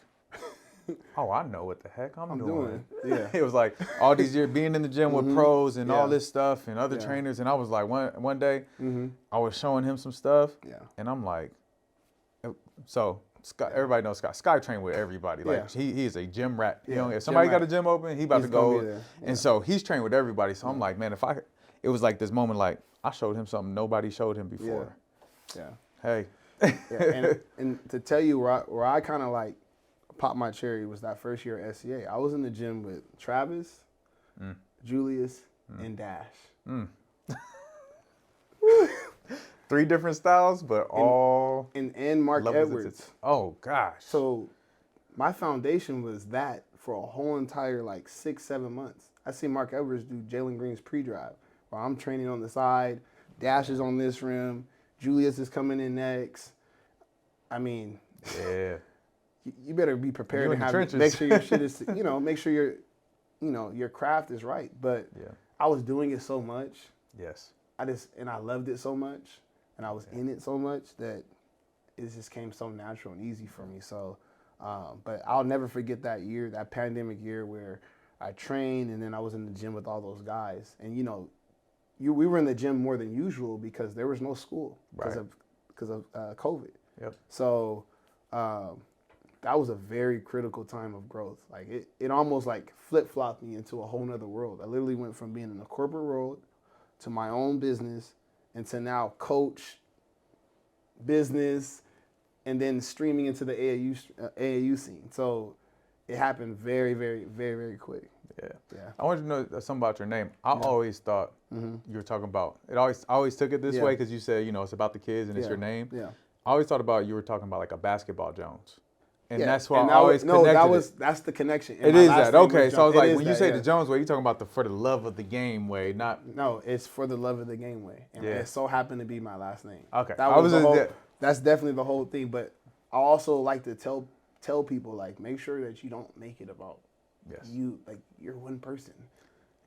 oh, I know what the heck I'm doing. Yeah. It was like all these years being in the gym with pros and all Yeah. this stuff and other Yeah. trainers. And I was like, one day Mm-hmm. I was showing him some stuff. Yeah. And I'm like, so Sky, everybody knows Sky. Sky trained with everybody. Like he is a gym rat. You Yeah, know, if gym somebody got rat. a gym open, he about He's to gonna go. be there. Yeah. And so he's trained with everybody. So I'm like, man, it was like this moment, like I showed him something nobody showed him before. Yeah. Hey. Yeah. And to tell you where I kind of like popped my cherry was that first year at SCA. I was in the gym with Travis, Julius, and Dash. 3 different styles, but all And Mark levels of Edwards. it. Oh gosh. So my foundation was that for a whole entire like 6-7 months. I see Mark Edwards do Jalen Green's pre-drive while I'm training on the side. Dash is on this rim. Julius is coming in next. I mean, Yeah. you better be prepared You to in the have trenches. make sure your shit is, make sure your craft is right. But Yeah. I was doing it so much. Yes. And I loved it so much, and I was in it so much that it just came so natural and easy for me. So, but I'll never forget that year, that pandemic year where I trained and then I was in the gym with all those guys. And we were in the gym more than usual because there was no school because of COVID. Yep. So that was a very critical time of growth. Like it almost like flip-flopped me into a whole nother world. I literally went from being in the corporate world to my own business and to now coach, business, and then streaming into the AAU scene. So it happened very, very, very, very quick. Yeah. Yeah. I wanted to know something about your name. I always thought you were talking about it. I always took it this way because you said it's about the kids and it's your name. Yeah. I always thought about you were talking about like a basketball Jones, and Yeah. that's why And I always connected it. that's the connection. It My is last that name okay? was So I was Jones. like, It when is you that, say yeah. the Jones way, you talking about the for the love of the game way, not No, it's for the love of the game way, and it so happened to be my last name. Okay. That's definitely the whole thing. But I also like to tell people like make sure that you don't make it about you, like you're one person.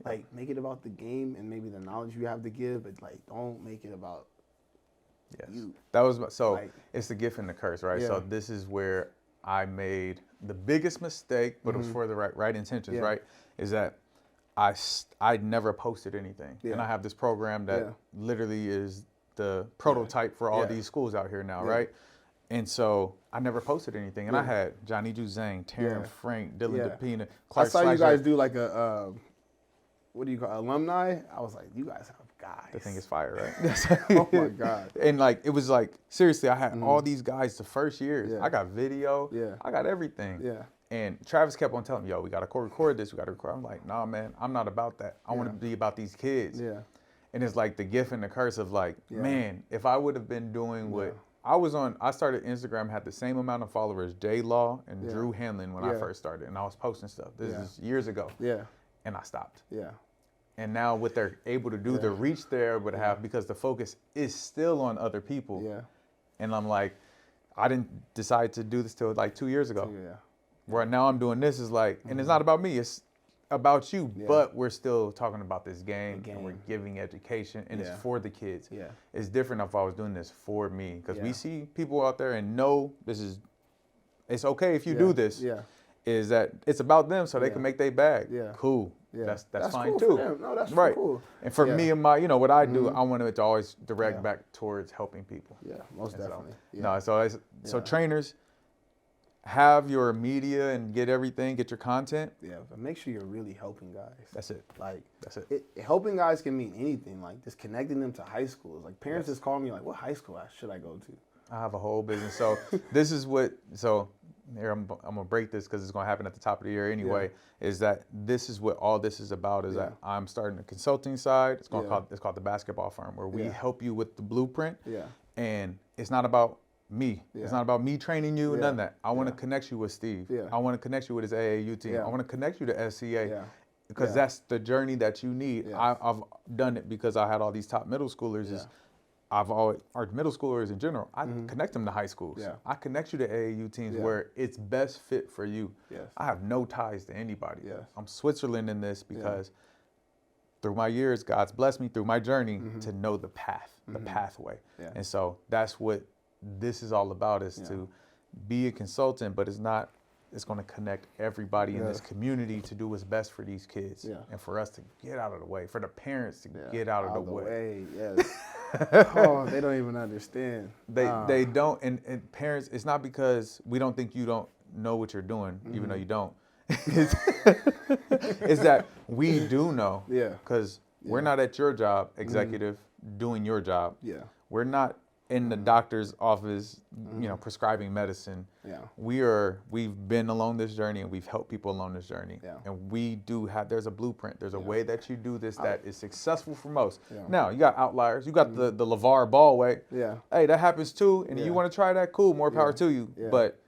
Like make it about the game and maybe the knowledge you have to give, but like don't make it about you. That was it's the gift and the curse, right? Yeah. So this is where I made the biggest mistake, but it was for the right intentions, right? Is that I never posted anything, and I have this program that literally is the prototype for all these schools out here now, right? And so I never posted anything, and I had Johnny Juzang, Taryn Frank, Dylan DePina, Clark I saw you Slicer. guys do like a what do you call alumni? I was like, you guys have guys. The thing is fire, right? Oh my God. And like it was like seriously, I had all these guys the first years. Yeah. I got video. Yeah. I got everything. Yeah. And Travis kept on telling me, yo, we gotta record this, we gotta record. I'm like, nah, man, I'm not about that. I want to be about these kids. Yeah. And it's like the gift and the curse of like, man, if I would have been doing what I started Instagram, had the same amount of followers J Law and Drew Hanlon when I first started, and I was posting stuff. This is years ago. Yeah. And I stopped. Yeah. And now what they're able to do, the reach they're able to have, because the focus is still on other people. Yeah. And I'm like, I didn't decide to do this till like 2 years ago. Yeah. Where now I'm doing this is like, and it's not about me, it's about you, but we're still talking about this game, and we're giving education, and it's for the kids. Yeah. It's different if I was doing this for me, because we see people out there and know it's okay if you do this. Yeah. Is that it's about them so they can make their bag. Yeah. Cool. Yeah. That's fine cool too. For them. No, that's right. Cool. And for me and my, what I do, I want it to always direct back towards helping people. Yeah, most definitely. So trainers, have your media and get your content. Yeah, but make sure you're really helping guys. That's it. Like, that's it. Helping guys can mean anything. Like just connecting them to high schools. Like parents just call me like, what high school should I go to? I have a whole business. So this is what. So here I'm gonna break this because it's gonna happen at the top of the year anyway. Is that this is what all this is about? Is that I'm starting the consulting side. It's called the basketball firm, where we help you with the blueprint. Yeah. And it's not about me. Yeah. It's not about me training you, none of that. I want to connect you with Steve. Yeah. I want to connect you with his AAU team. I want to connect you to SCA. Yeah. Because that's the journey that you need. Yeah. I've done it because I had all these top middle schoolers. Yeah. Our middle schoolers in general, I connect them to high schools. Yeah. I connect you to AAU teams where it's best fit for you. Yes. I have no ties to anybody. Yes. I'm Switzerland in this because through my years, God's blessed me through my journey to know the path, the pathway. Yeah. And so that's what this is all about, is to be a consultant, but it's going to connect everybody in this community to do what's best for these kids. Yeah. And for us to get out of the way, for the parents to get out of the way. Yes. Oh, they don't even understand. They don't, and parents, it's not because we don't think you don't know what you're doing, even though you don't. It's that we do know. Yeah. Because we're not at your job, executive, doing your job. Yeah. We're not in the doctor's office, prescribing medicine. Yeah. We've been along this journey, and we've helped people along this journey. Yeah. And we do there's a blueprint. There's a way that you do this that is successful for most. Yeah. Now, you got outliers. You got the LeVar Ball way. Yeah. Hey, that happens too. And you want to try that? Cool, more power to you. Yeah. But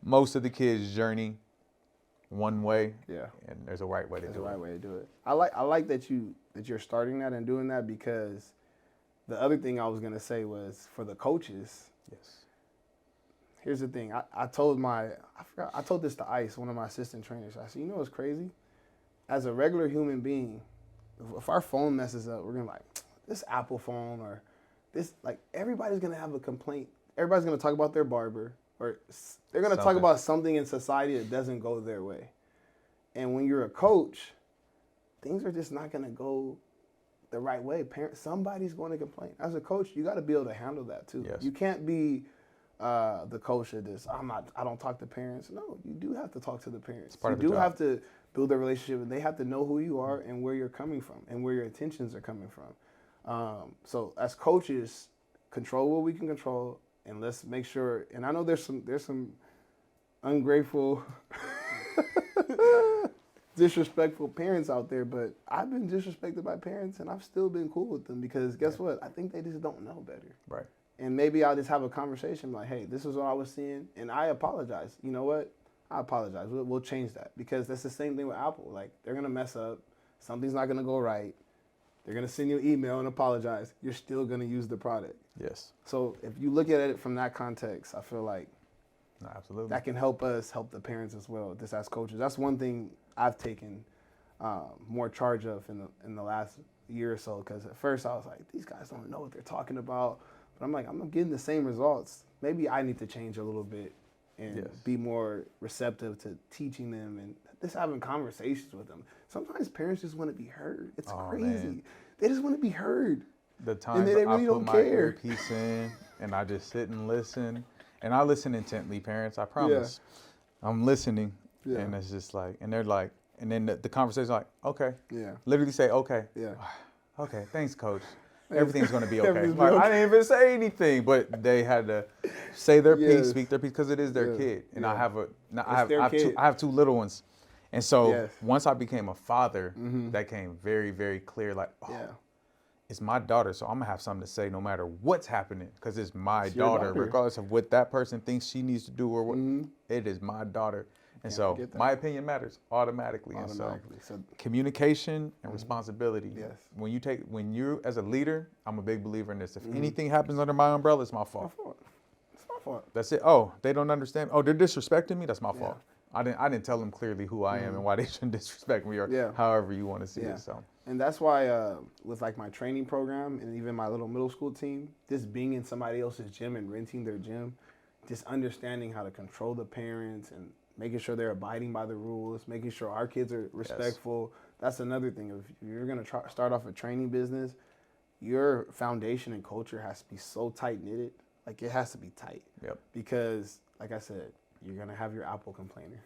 most of the kids journey one way. Yeah. And there's a right way to do it. There's a right way to do it. I like that you're starting that and doing that, because the other thing I was going to say was for the coaches. Yes. Here's the thing. I told this to Ice, one of my assistant trainers. I said, you know what's crazy? As a regular human being, if our phone messes up, we're going to this Apple phone or this, everybody's going to have a complaint. Everybody's going to talk about their barber, or they're going to talk about something in society that doesn't go their way. And when you're a coach, things are just not going to go the right way. Somebody's going to complain. As a coach, you got to be able to handle that too. Yes. You can't be the coach of this. I don't talk to parents. No, you do have to talk to the parents. You do have to build a relationship, and they have to know who you are and where you're coming from and where your intentions are coming from. So as coaches, control what we can control, and let's make sure. And I know there's some ungrateful, disrespectful parents out there, but I've been disrespected by parents, and I've still been cool with them, because guess what? I think they just don't know better. Right. And maybe I'll just have a conversation like, hey, this is what I was seeing, and I apologize. You know what? I apologize. We'll change that, because that's the same thing with Apple. They're going to mess up. Something's not going to go right. They're going to send you an email and apologize. You're still going to use the product. Yes. So if you look at it from that context, I feel like absolutely that can help us help the parents as well, just as coaches. That's one thing I've taken more charge of in the last year or so, because at first I was like, these guys don't know what they're talking about. But I'm like, I'm getting the same results. Maybe I need to change a little bit and be more receptive to teaching them and just having conversations with them. Sometimes parents just want to be heard. It's crazy. Man. They just want to be heard. The times they really I put my earpiece in and I just sit and listen. And I listen intently, parents, I promise. Yeah. I'm listening. Yeah. And it's just and they're like, and then the conversation's like, okay. Yeah. Literally say, okay. Yeah. Okay, thanks, coach. Everything's going to be okay. I didn't even say anything, but they had to say their piece, speak their piece, because it is their kid. And I have two little ones. And so once I became a father, that came very, very clear, it's my daughter, so I'm gonna have something to say no matter what's happening, because it's my It's your daughter, daughter. regardless of what that person thinks she needs to do or what. Mm-hmm. It is my daughter, and Can't so forget that. my opinion matters automatically. Automatically. And so So communication and responsibility. yes. When you as a leader, I'm a big believer in this. If Mm-hmm. anything happens under my umbrella, it's my It's my fault. fault. It's my fault. That's it. Oh, they don't understand. Oh, they're disrespecting me. That's my Yeah. fault. I didn't tell them clearly who I am and why they shouldn't disrespect me, or Yeah. however you want to see Yeah. it. So And that's why with like my training program and even my little middle school team, just being in somebody else's gym and renting their gym, just understanding how to control the parents and making sure they're abiding by the rules, making sure our kids are respectful. That's another thing. If you're going to start off a training business, your foundation and culture has to be so tight knitted. Like it has to be tight. Yep. Because like I said, you're going to have your Apple complainers.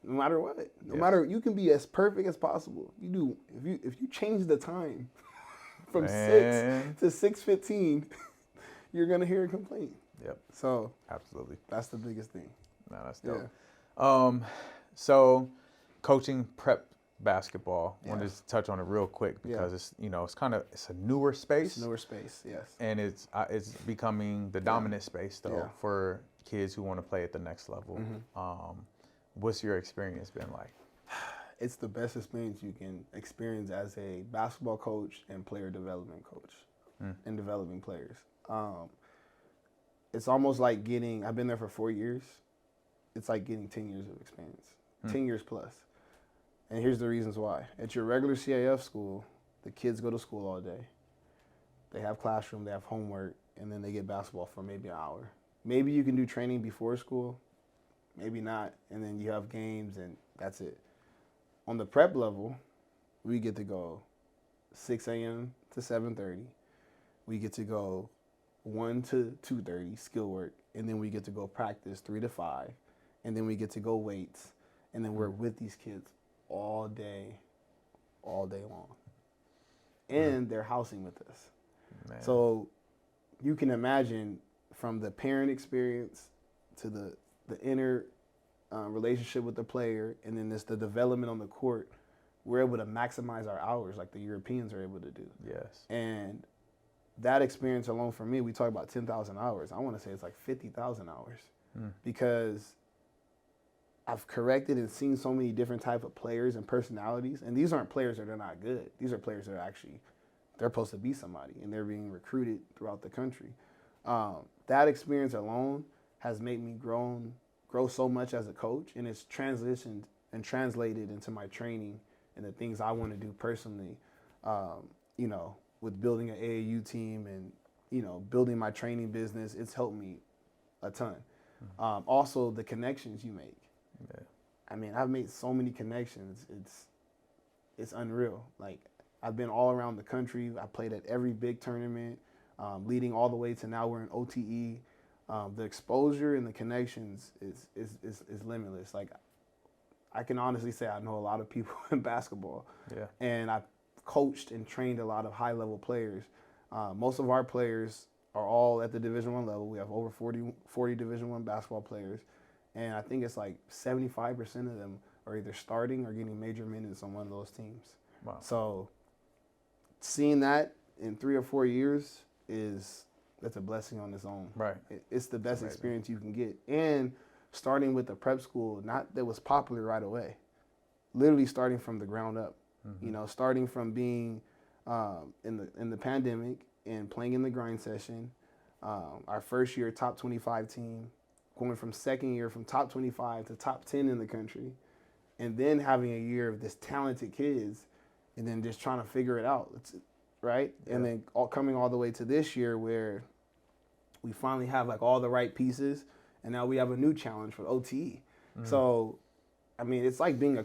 No matter what, no Yes. matter, you can be as perfect as possible. If you change the time from Man. 6 to 6:15, you're gonna hear a complaint. Yep. So Absolutely. that's the biggest thing. No, that's Yeah. dope. So coaching prep basketball. I wanted Yes. to touch on it real quick because Yeah. it's a newer space. Newer space, yes. And it's becoming the dominant space though Yeah. for kids who want to play at the next level. What's your experience been like? It's the best experience you can experience as a basketball coach and player development coach and developing players. It's almost like I've been there for 4 years. It's like getting 10 years of experience, 10 years plus. And here's the reasons why. At your regular CAF school, the kids go to school all day. They have classroom, they have homework, and then they get basketball for maybe an hour. Maybe you can do training before school, maybe not, and then you have games and that's it. On the prep level, we get to go 6 a.m. to 7:30. We get to go 1 to 2:30 skill work, and then we get to go practice 3 to 5, and then we get to go weights, and then we're with these kids all day long. And they're housing with us. Man. So you can imagine from the parent experience to the inner relationship with the player, and then the development on the court, we're able to maximize our hours like the Europeans are able to do. Yes. And that experience alone for me, we talk about 10,000 hours. I want to say it's like 50,000 hours because I've corrected and seen so many different type of players and personalities. And these aren't players that are not good. These are players that are actually, they're supposed to be somebody and they're being recruited throughout the country. That experience alone has made me grow so much as a coach, and it's transitioned and translated into my training and the things I want to do personally, with building an AAU team and, building my training business. It's helped me a ton. Also, the connections you make. Yeah. I mean, I've made so many connections. It's unreal. Like, I've been all around the country. I played at every big tournament, leading all the way to now we're in OTE. The exposure and the connections is limitless. Like, I can honestly say I know a lot of people in basketball. Yeah. And I've coached and trained a lot of high-level players. Most of our players are all at the Division I level. We have over 40 Division I basketball players. And I think it's like 75% of them are either starting or getting major minutes on one of those teams. Wow. So seeing that in 3 or 4 years that's a blessing on its own. Right. It's the best amazing. experience you can get. And starting with the prep school, not that was popular right away, literally starting from the ground up. Starting from being in the pandemic and playing in the grind session, our first year top 25 team, going from second year from top 25 to top 10 in the country, and then having a year of this talented kids, and then just trying to figure it out, right? Yeah. And then coming all the way to this year where we finally have like all the right pieces, and now we have a new challenge for OTE. So, I mean, it's like being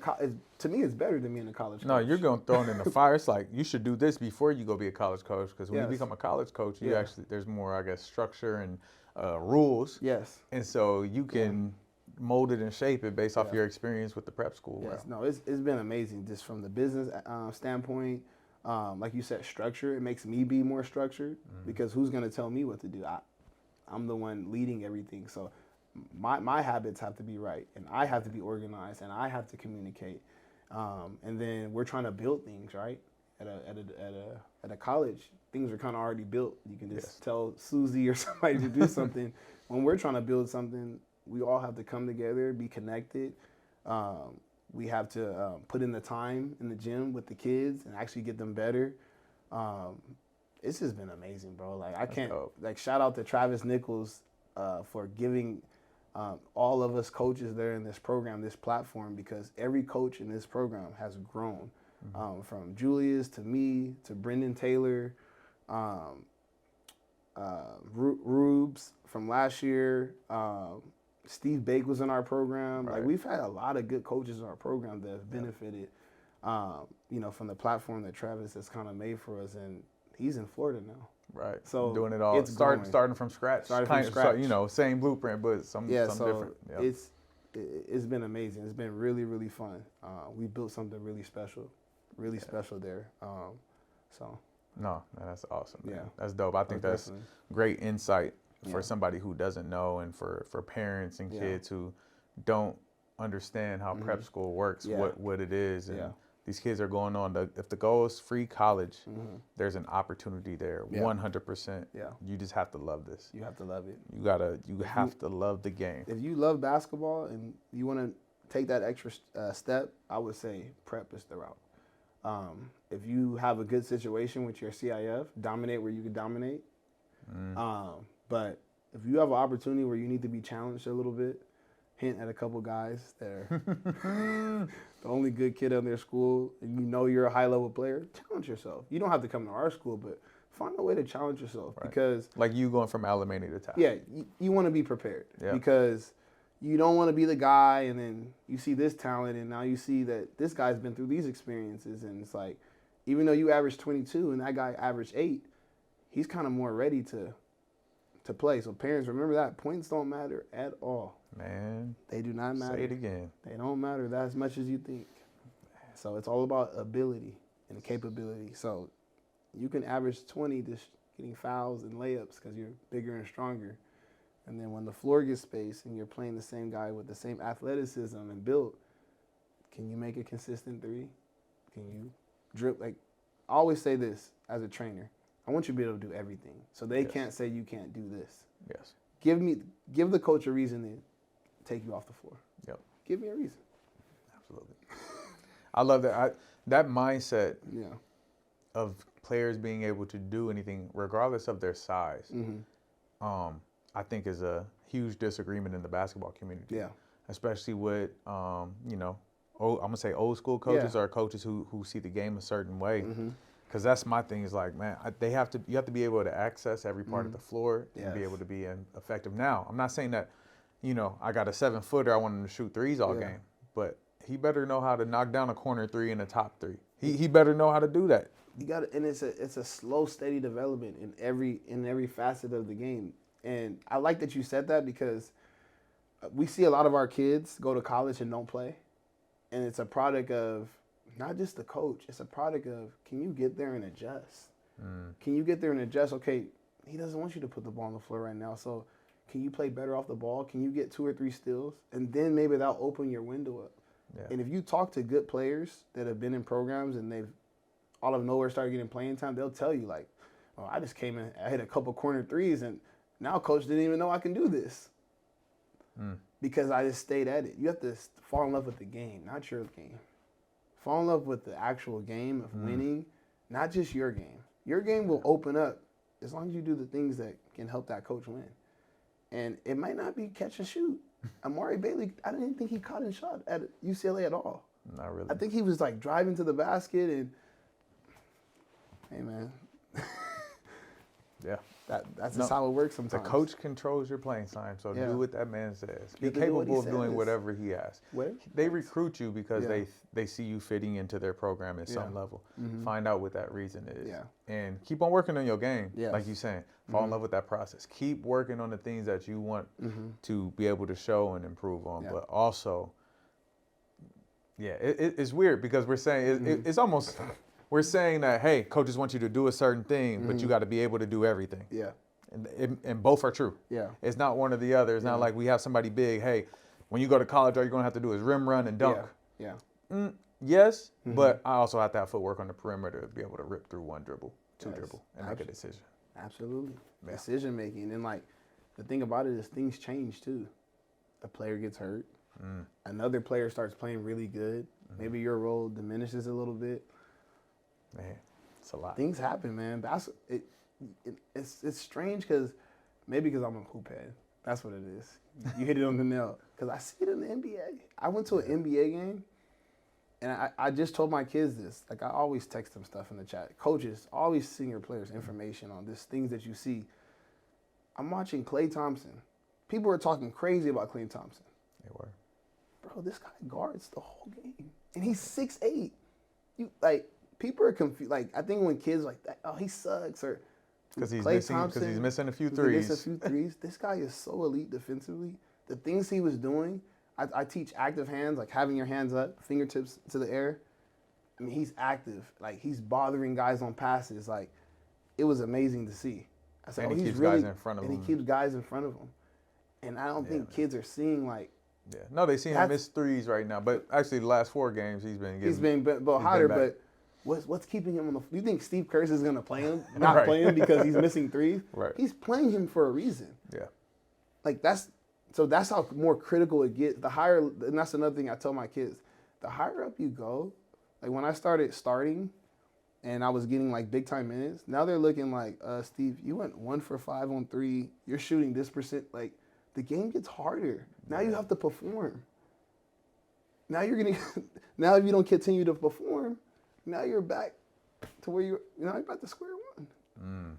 to me, it's better than being a college coach. No, you're going thrown in the fire. It's like you should do this before you go be a college coach, because when you Yes. become a college coach, you Yeah. actually there's more, I guess, structure and rules, Yes. and so you can mold it and shape it based off Yeah. your experience with the prep school. Yes. Wow. No, it's been amazing just from the business standpoint. Like you said, structure. It makes me be more structured because who's going to tell me what to do? I'm the one leading everything. So my habits have to be right, and I have to be organized, and I have to communicate. And then we're trying to build things, right? at a college, things are kind of already built. You can just tell Susie or somebody to do something. When we're trying to build something, we all have to come together, be connected. We have to put in the time in the gym with the kids and actually get them better. It's just been amazing, bro. Like I can't like shout out to Travis Nichols for giving all of us coaches there in this program this platform, because every coach in this program has grown. From Julius to me to Brendan Taylor, Rubes from last year, Steve Bake was in our program. Right. Like we've had a lot of good coaches in our program that have benefited, from the platform that Travis has kind of made for us, and he's in Florida now. Right. So doing it all, starting from scratch. Same blueprint, but something different. Yeah. It's been amazing. It's been really, really fun. We built something really special there. No, that's awesome, man. Yeah. That's dope. I think that's definitely great insight for somebody who doesn't know, and for parents and kids who don't understand how prep school works, what it is. And these kids are going on. If the goal is free college, there's an opportunity there, 100%. Yeah. You just have to love this. You have to love it. You have to love the game. If you love basketball and you want to take that extra step, I would say prep is the route. If you have a good situation with your CIF, dominate where you can dominate. But if you have an opportunity where you need to be challenged a little bit, hint at a couple guys that are the only good kid in their school, and you know you're a high-level player, challenge yourself. You don't have to come to our school, but find a way to challenge yourself. Right. Because like you going from Alameda to Taft. Yeah, you want to be prepared because you don't want to be the guy and then you see this talent and now you see that this guy's been through these experiences, and it's like, even though you average 22 and that guy averaged 8, he's kind of more ready to play. So parents, remember that points don't matter at all. Man, they do not matter. Say it again. They don't matter that as much as you think. So it's all about ability and capability. So you can average 20 just getting fouls and layups because you're bigger and stronger. And then when the floor gets space and you're playing the same guy with the same athleticism and build, can you make a consistent 3? Can you drip? Like, I always say this as a trainer, I want you to be able to do everything. So they can't say you can't do this. Yes. Give the coach a reason to take you off the floor. Yep. Give me a reason. Absolutely. I love that. That mindset of players being able to do anything regardless of their size, I think is a huge disagreement in the basketball community. Yeah. Especially with, I'm going to say old school coaches or coaches who see the game a certain way. Because that's my thing is like, man, you have to be able to access every part of the floor and be able to be effective. Now, I'm not saying that, I got a 7-footer, I want him to shoot threes all game, but he better know how to knock down a corner 3 and a top 3. He better know how to do that. You got to, and it's a slow, steady development in every facet of the game. And I like that you said that because we see a lot of our kids go to college and don't play. And it's a product of not just the coach. It's a product of, can you get there and adjust? Can you get there and adjust? Okay, he doesn't want you to put the ball on the floor right now. So can you play better off the ball? Can you get 2 or 3 steals? And then maybe that'll open your window up. Yeah. And if you talk to good players that have been in programs and they've all of nowhere started getting playing time, they'll tell you like, oh, I just came in, I hit a couple corner 3s and now coach didn't even know I can do this because I just stayed at it. You have to fall in love with the game, not your game. Fall in love with the actual game of winning, not just your game. Your game will open up as long as you do the things that can help that coach win. And it might not be catch and shoot. Amari Bailey, I didn't think he caught a shot at UCLA at all. Not really. I think he was like driving to the basket and, hey man. Yeah. That's just how it works sometimes. The coach controls your playing time, so do what that man says. Be do capable of doing whatever he asks. They Yes. recruit you because they see you fitting into their program at some level. Find out what that reason is. And keep on working on your game, like you're saying. Fall in love with that process. Keep working on the things that you want to be able to show and improve on. But also, it's weird because we're saying it's almost... We're saying that, hey, coaches want you to do a certain thing, but you got to be able to do everything. Yeah. And both are true. Yeah. It's not one or the other. It's not like we have somebody big, hey, when you go to college, all you're going to have to do is rim run and dunk. Yeah. yes, but I also have to have footwork on the perimeter to be able to rip through one dribble, two Yes, dribble, and make a decision. Absolutely. Yeah. Decision making. And like the thing about it is things change too. A player gets hurt. Another player starts playing really good. Maybe your role diminishes a little bit. Man, it's a lot. Things happen, man. It's strange because maybe because I'm a hoop head. That's what it is. You hit it on the nail. Because I see it in the NBA. I went to an NBA game, and I just told my kids this. Like, I always text them stuff in the chat. Coaches, always send your players information on this, things that you see. I'm watching Klay Thompson. People are talking crazy about Klay Thompson. They were. Bro, this guy guards the whole game. And he's 6'8". People are confused. Like, I think when kids like that, oh, he sucks, or Because he's Klay missing a few He threes. missed a few threes. This guy is so elite defensively. The things he was doing, I teach active hands, like having your hands up, fingertips to the air. I mean, he's active. Like, he's bothering guys on passes. Like, it was amazing to see. I said, And he he's keeps really, guys in front of and him. he keeps guys in front of him. And I don't think kids are seeing, like, Yeah. No, they see him miss threes right now. But actually, the last 4 games, he's been getting. he's been hotter, but what's keeping him on the? Do you think Steve Kerr is going to play him? Not play him because he's missing threes? Right. He's playing him for a reason. Yeah. Like, that's how more critical it gets. The higher, and that's another thing I tell my kids. The higher up you go, like when I started starting, and I was getting like big time minutes. Now they're looking like, Steve, you went 1 for 5 on 3. You're shooting this percent. Like, the game gets harder. Now you have to perform. Now you're gonna. Now if you don't continue to perform, now you're back to where you're back to square one.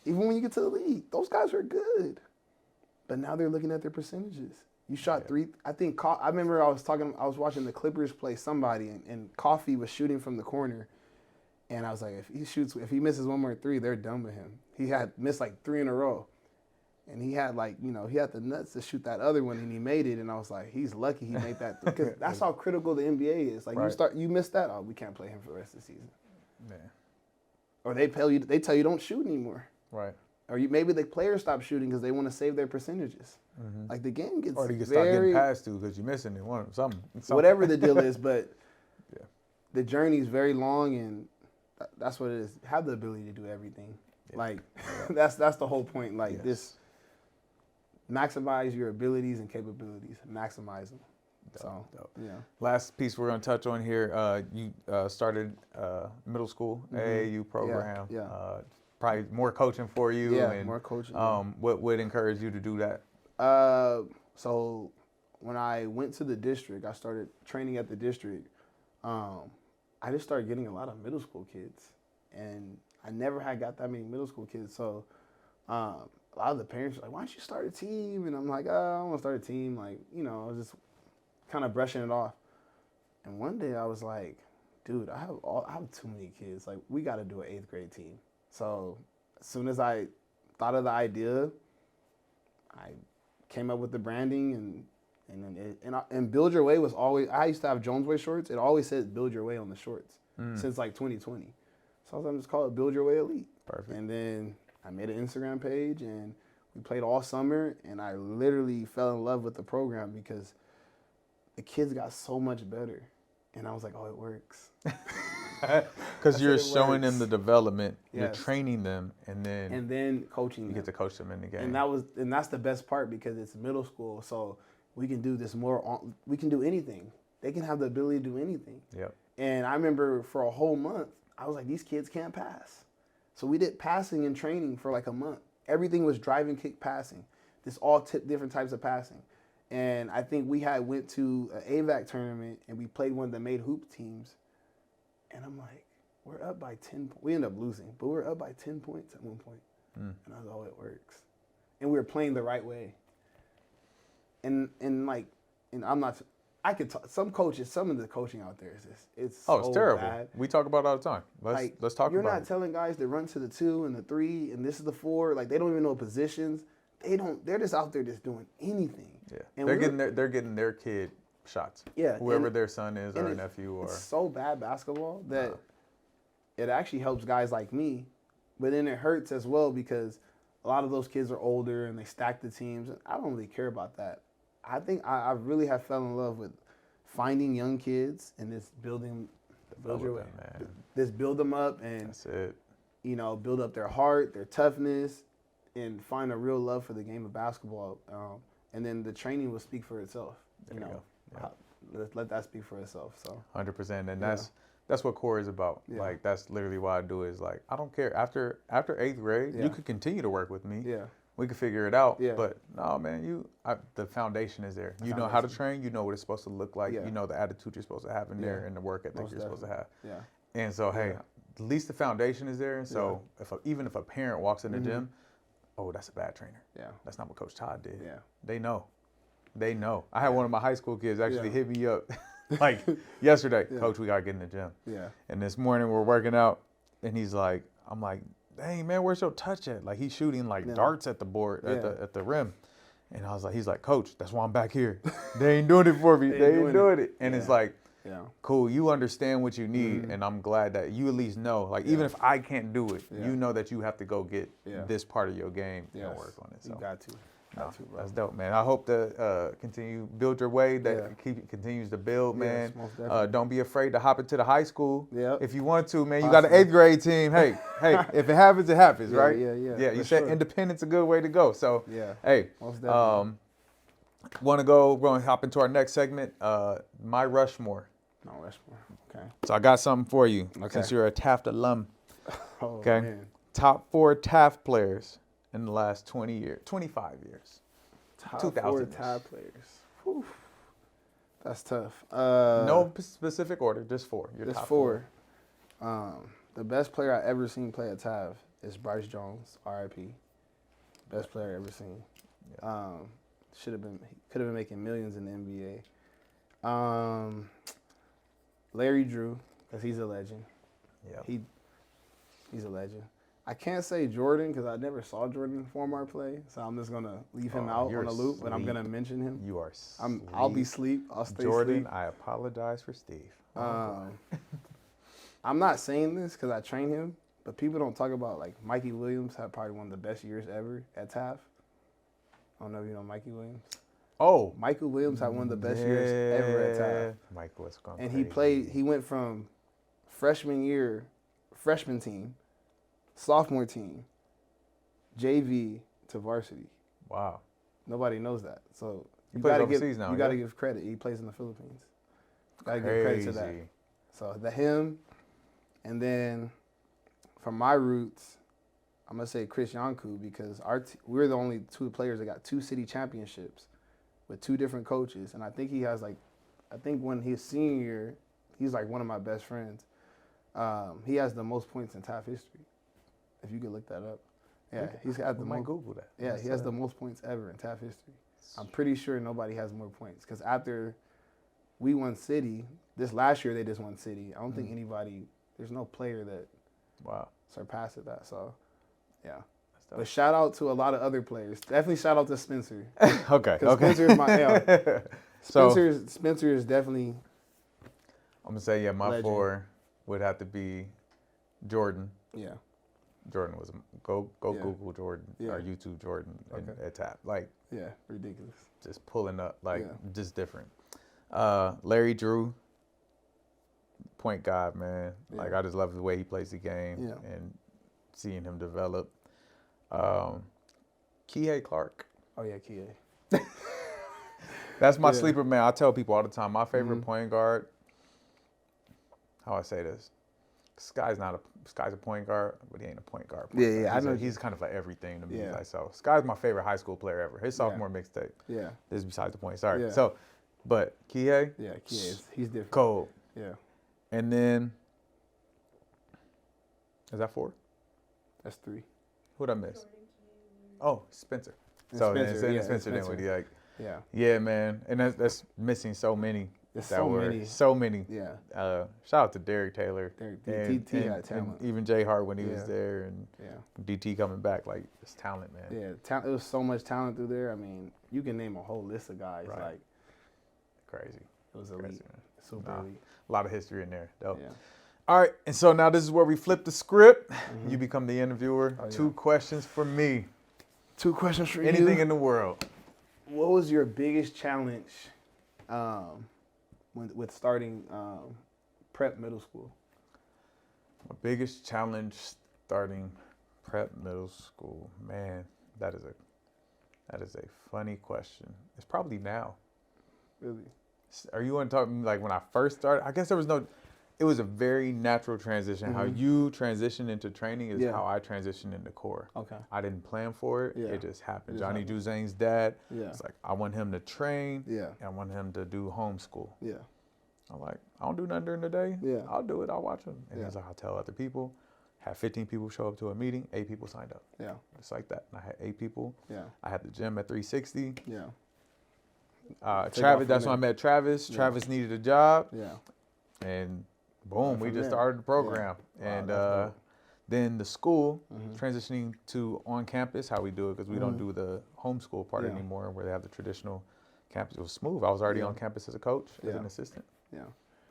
Even when you get to the league, those guys are good, but now they're looking at their percentages. You shot 3. I think I remember I was watching the Clippers play somebody, and Coffee was shooting from the corner, and I was like, if he misses one more 3, they're done with him. He had missed like 3 in a row. And he had he had the nuts to shoot that other one, and he made it. And I was like, he's lucky he made that, because that's how critical the NBA is. Like, you miss that, oh, we can't play him for the rest of the season. Yeah. Or they tell you don't shoot anymore. Right. Or maybe the players stop shooting because they want to save their percentages. Like, the game gets Or you can start getting passed to because you're missing it. Something. Whatever the deal is, but the journey is very long, and that's what it is. Have the ability to do everything. Yeah. Like, that's the whole point. Like, this. Maximize your abilities and capabilities. Maximize them. So, yeah. Last piece we're going to touch on here. You started middle school AAU program. Yeah. Probably more coaching for you. Yeah, and, more coaching. What would encourage you to do that? So when I went to the district, I started training at the district. I just started getting a lot of middle school kids, and I never had got that many middle school kids. So a lot of the parents were like, why don't you start a team? And I'm like, I want to start a team. Like, I was just kind of brushing it off. And one day I was like, dude, I have too many kids. Like, we got to do an 8th grade team. So as soon as I thought of the idea, I came up with the branding, and Build Your Way was always, I used to have Jones Way shorts. It always said Build Your Way on the shorts since like 2020. So I was like, just call it Build Your Way Elite. Perfect. And then I made an Instagram page, and we played all summer, and I literally fell in love with the program because the kids got so much better. And I was like, oh, it works. Because you're showing them the development, you're Yes. training them, and then coaching you them. get to coach them in the game. And that's the best part, because it's middle school, so we can do this we can do anything. They can have the ability to do anything. Yep. And I remember for a whole month, I was like, these kids can't pass. So we did passing and training for like a month. Everything was driving, kick, passing. This all different types of passing. And I think we went to an AVAC tournament, and we played one of the made hoop teams. And I'm like, we're up by 10 points. We ended up losing, but we're up by 10 points at one point. And I was like, oh, it works. And we were playing the right way. And I'm not, I could talk, some of the coaching out there is just, it's it's terrible. bad. We talk about it all the time. Let's talk about it. You're not telling guys to run to the 2 and the 3, and this is the 4. Like, they don't even know positions. They're just out there just doing anything. Yeah. And they're getting their kid shots. Yeah. Whoever their son is or nephew or. It's so bad basketball that it actually helps guys like me, but then it hurts as well, because a lot of those kids are older and they stack the teams. I don't really care about that. I think I really have fell in love with finding young kids and just build them up and That's it. you know, build up their heart, their toughness, and find a real love for the game of basketball. And then the training will speak for itself. There you go. Yeah. Let that speak for itself. So 100%, and that's what core is about. Yeah. Like that's literally why I do it. Is like I don't care after 8th grade, you could continue to work with me. yeah, We could figure it out. Yeah. But no, man, the foundation is there. You know how to train. You know what it's supposed to look like. Yeah. You know the attitude you're supposed to have in there and the work ethic you're supposed to have. Yeah. And so, hey, at least the foundation is there. And so, even if a parent walks in the gym, oh, that's a bad trainer. Yeah. That's not what Coach Todd did. Yeah. They know. I had one of my high school kids actually hit me up like yesterday. Coach, we got to get in the gym. Yeah. And this morning we're working out, and he's like, I'm like, dang, man, where's your touch at? Like, he's shooting like darts at the board, at the rim. And I was like, he's like, Coach, that's why I'm back here. They ain't doing it for me. They ain't doing it. And it's like, cool, you understand what you need, and I'm glad that you at least know. Like, even if I can't do it, you know that you have to go get this part of your game and work on it. So. You got to. Bro. That's dope, man. I hope to continue build your way. That continues to build, man. Most Don't be afraid to hop into the high school. Yep. If you want to, man. You got an 8th grade team. Hey, if it happens, it happens, right? Yeah. You said independence a good way to go. So, hey, most definitely. we're going to hop into our next segment. My Rushmore. Mount Rushmore. Okay. So I got something for you. Okay. Since you're a Taft alum. Oh, okay. Man. Top 4 Taft players in the last 25 years. Top 2000 4 Taft players. Whew. That's tough. No specific order, just 4. Just 4. The best player I ever seen play at Taft is Bryce Jones, R.I.P. Best player I ever seen. Yeah. Could have been making millions in the NBA. Larry Drew, because he's a legend. Yeah. He's a legend. I can't say Jordan because I never saw Jordan Formar play, so I'm just gonna leave him out on the loop. But I'm gonna mention him. You are. I'll be asleep. I'll stay Jordan, asleep. I apologize for Steve. I'm not saying this because I train him, but people don't talk about like Mikey Williams had probably one of the best years ever at Taft. I don't know if you know Mikey Williams. Oh, Michael Williams had one of the best years ever at Taft. Mike was going and crazy. he went from freshman team, sophomore team, JV to varsity. Wow. Nobody knows that. So He plays overseas now. You got to give credit. He plays in the Philippines. Got to give credit to that. So him, and then from my roots, I'm gonna say Chris Yanku because we're the only 2 players that got 2 city championships with 2 different coaches, and I think he has when his senior year, he's like one of my best friends. He has the most points in Taft history. If you could look that up. Yeah, he's got the most. Google that. Yeah, he has the most points ever in Taft history. I'm pretty sure nobody has more points because after we won city, this last year they just won city. I don't think there's no player that surpassed that. So, yeah. But shout out to a lot of other players. Definitely shout out to Spencer. Okay. Spencer is my Spencer is definitely. I'm gonna say my legend. 4 would have to be Jordan. Yeah. Jordan was go Google Jordan or YouTube Jordan at Taft. Like ridiculous. Just pulling up just different. Larry Drew, point guard, man. Yeah. Like I just love the way he plays the game and seeing him develop. Kihei Clark. Oh yeah, Kihei. That's my sleeper, man. I tell people all the time, my favorite point guard. How I say this? Sky's a point guard, but he ain't a point guard. I know. He's kind of like everything to me. Like, so Sky's my favorite high school player ever. His sophomore mixtape. Yeah. This is besides the point. Sorry. Yeah. So, but Kihei. Yeah, Kihei. He's different. Cold. Yeah. And then, is that 4? That's 3. Who'd I miss? Oh, Spencer. Shout out to yeah, man. And that's missing so many. So many. Yeah. Shout out to Derek Taylor. DT had talent. And even Jay Hart when he was there, and DT coming back. Like, it's talent, man. Yeah, it was so much talent through there. I mean, you can name a whole list of guys. Right. Like, crazy. It was elite. Super elite. A lot of history in there. Dope. Yeah. All right, and so now this is where we flip the script. You become the interviewer. 2 questions for me. 2 questions for Anything in the world. What was your biggest challenge with starting prep middle school? My biggest challenge starting prep middle school, man, that is a funny question. It's probably now. Really? Are you want to talk like when I first started? I guess it was a very natural transition. How you transition into training is how I transitioned into core. Okay. I didn't plan for it. Yeah. It just happened. It just Johnny happened. Juzane's dad. Yeah. It's like, I want him to train. Yeah. And I want him to do homeschool. Yeah. I'm like, I don't do nothing during the day. Yeah. I'll do it. I'll watch him. And Yeah. he's like, I'll tell other people. Had 15 people show up to a meeting. 8 people signed up. Yeah. Just like that. And I had 8 people. Yeah. I had the gym at 360. Yeah. Travis, that's when I met Travis. Yeah. Travis needed a job. Yeah. And boom, we from just there. started the program. Yeah. Wow, And that's dope. then the school, transitioning to on campus, how we do it, because we don't do the homeschool part Yeah. anymore where they have the traditional campus. It was smooth. I was already Yeah. on campus as a coach, as Yeah. an assistant. Yeah.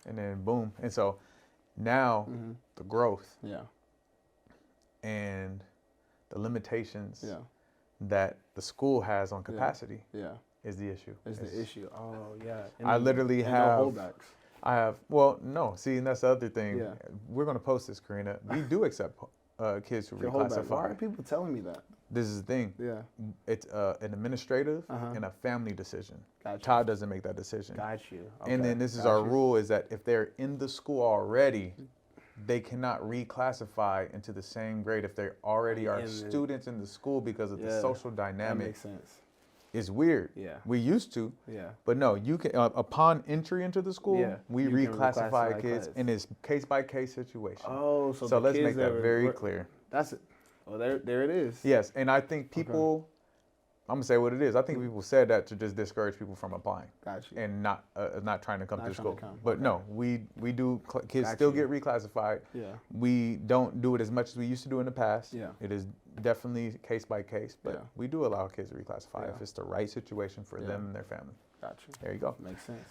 And then boom. And so now the growth Yeah. and the limitations Yeah. that the school has on capacity Yeah. is the issue. Is the issue. Oh, yeah. I literally and have- no holdbacks. I have, well, no, see, and that's the other thing. Yeah. We're going to post this, Karina. We do accept kids who Your holdbacks. Why are reclassify. people telling me that? This is the thing. Yeah. It's an administrative Uh-huh. and a family decision. Got you. Todd doesn't make that decision. Got you. And Okay, then this is got our you. rule is that if they're in the school already, they cannot reclassify into the same grade if they already are In the- students in the school because of the Yeah, social That dynamic. makes sense. It's weird. Yeah. We used to, Yeah. but no, you can upon entry into the school, Yeah, we you can reclassify reclassify kids class. in this case by case situation. Oh, so So the let's kids make that were- very were- clear. That's it. Oh, there it is. Yes, and I think people, I'm gonna say what it is. I think people said that to just discourage people from applying Got you. and not trying to come Not to trying school. to come. But Okay. no, we do. Kids Got still you. get reclassified. Yeah. We don't do it as much as we used to do in the past. Yeah. It is definitely case by case, but Yeah. we do allow kids to reclassify Yeah. if it's the right situation for Yeah. them and their family. Got you. There you go. Makes sense.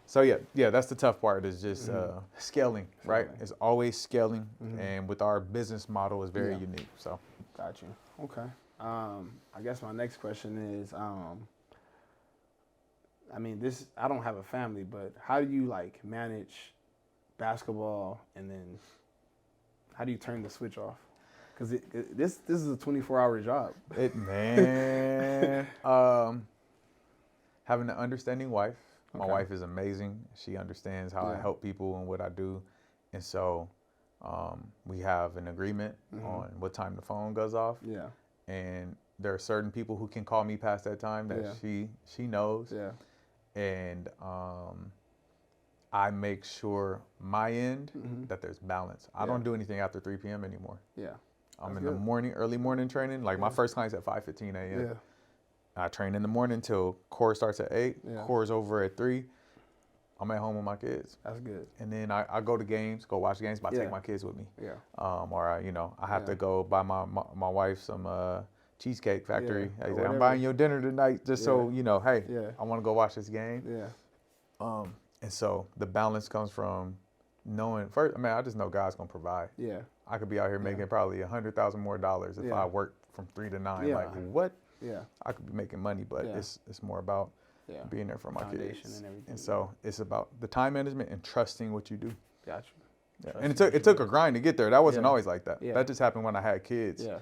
So yeah, that's the tough part is just scaling, right? Scaling. It's always scaling, and with our business model is very Yeah. unique. So Got you. Okay. I guess my next question is, I mean, I don't have a family, but how do you like manage basketball and then how do you turn the switch off? Because this is a 24-hour job. man, having an understanding wife. My Okay. wife is amazing. She understands how I Yeah. help people and what I do, and so we have an agreement on what time the phone goes off. Yeah. And there are certain people who can call me past that time that Yeah. she knows. Yeah. And I make sure my end that there's balance. I don't Yeah. do anything after 3 p.m. anymore. Yeah. I'm That's in the good. morning, early morning training. Like my first client's at 5:15 a.m. Yeah. I train in the morning till core starts at 8. Yeah. Core's over at 3. I'm at home with my kids. That's good. And then I go to games, go watch games, but I Yeah. take my kids with me. Yeah. Or I have Yeah. to go buy my wife some Cheesecake Factory. Yeah, Hey, or I'm whatever. buying your dinner tonight just so hey, Yeah. I want to go watch this game. Yeah. And so the balance comes from knowing first. I mean, I just know God's gonna provide. Yeah. I could be out here making probably $100,000 more if Yeah. I work from 3 to 9. Yeah. Like what? Yeah. I could be making money, but Yeah. it's more about Yeah. being there for my Foundation kids. and everything. And so it's about the time management and trusting what you do. Got you. Yeah. Trusting And what you it took a grind to get there. That wasn't Yeah. always like that. Yeah. That just happened when I had kids. Yeah.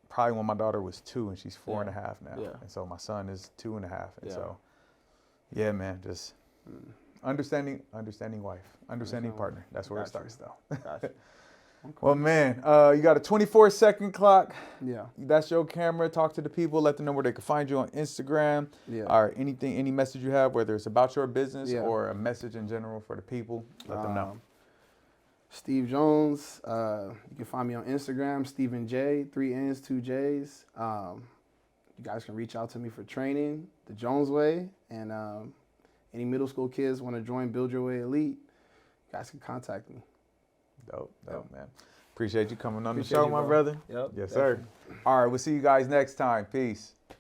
Probably when my daughter was 2 and she's 4 and a Yeah. half now. Yeah. And so my son is 2 and a half. And Yeah. so, yeah, man, just understanding wife, understanding partner. That's where it Gotcha. starts though. Got you. Well, man, you got a 24-second clock. Yeah. That's your camera. Talk to the people. Let them know where they can find you on Instagram. Yeah. Or any message you have, whether it's about your business Yeah. or a message in general for the people. Let them know. Steve Jones. You can find me on Instagram, Stephen J, 3 N's, 2 J's. You guys can reach out to me for training the Jones way. And any middle school kids want to join Build Your Way Elite, you guys can contact me. Dope, man. Appreciate you coming on Appreciate the show, you, my bro. brother. Yep. Yes, sir. All right, we'll see you guys next time. Peace.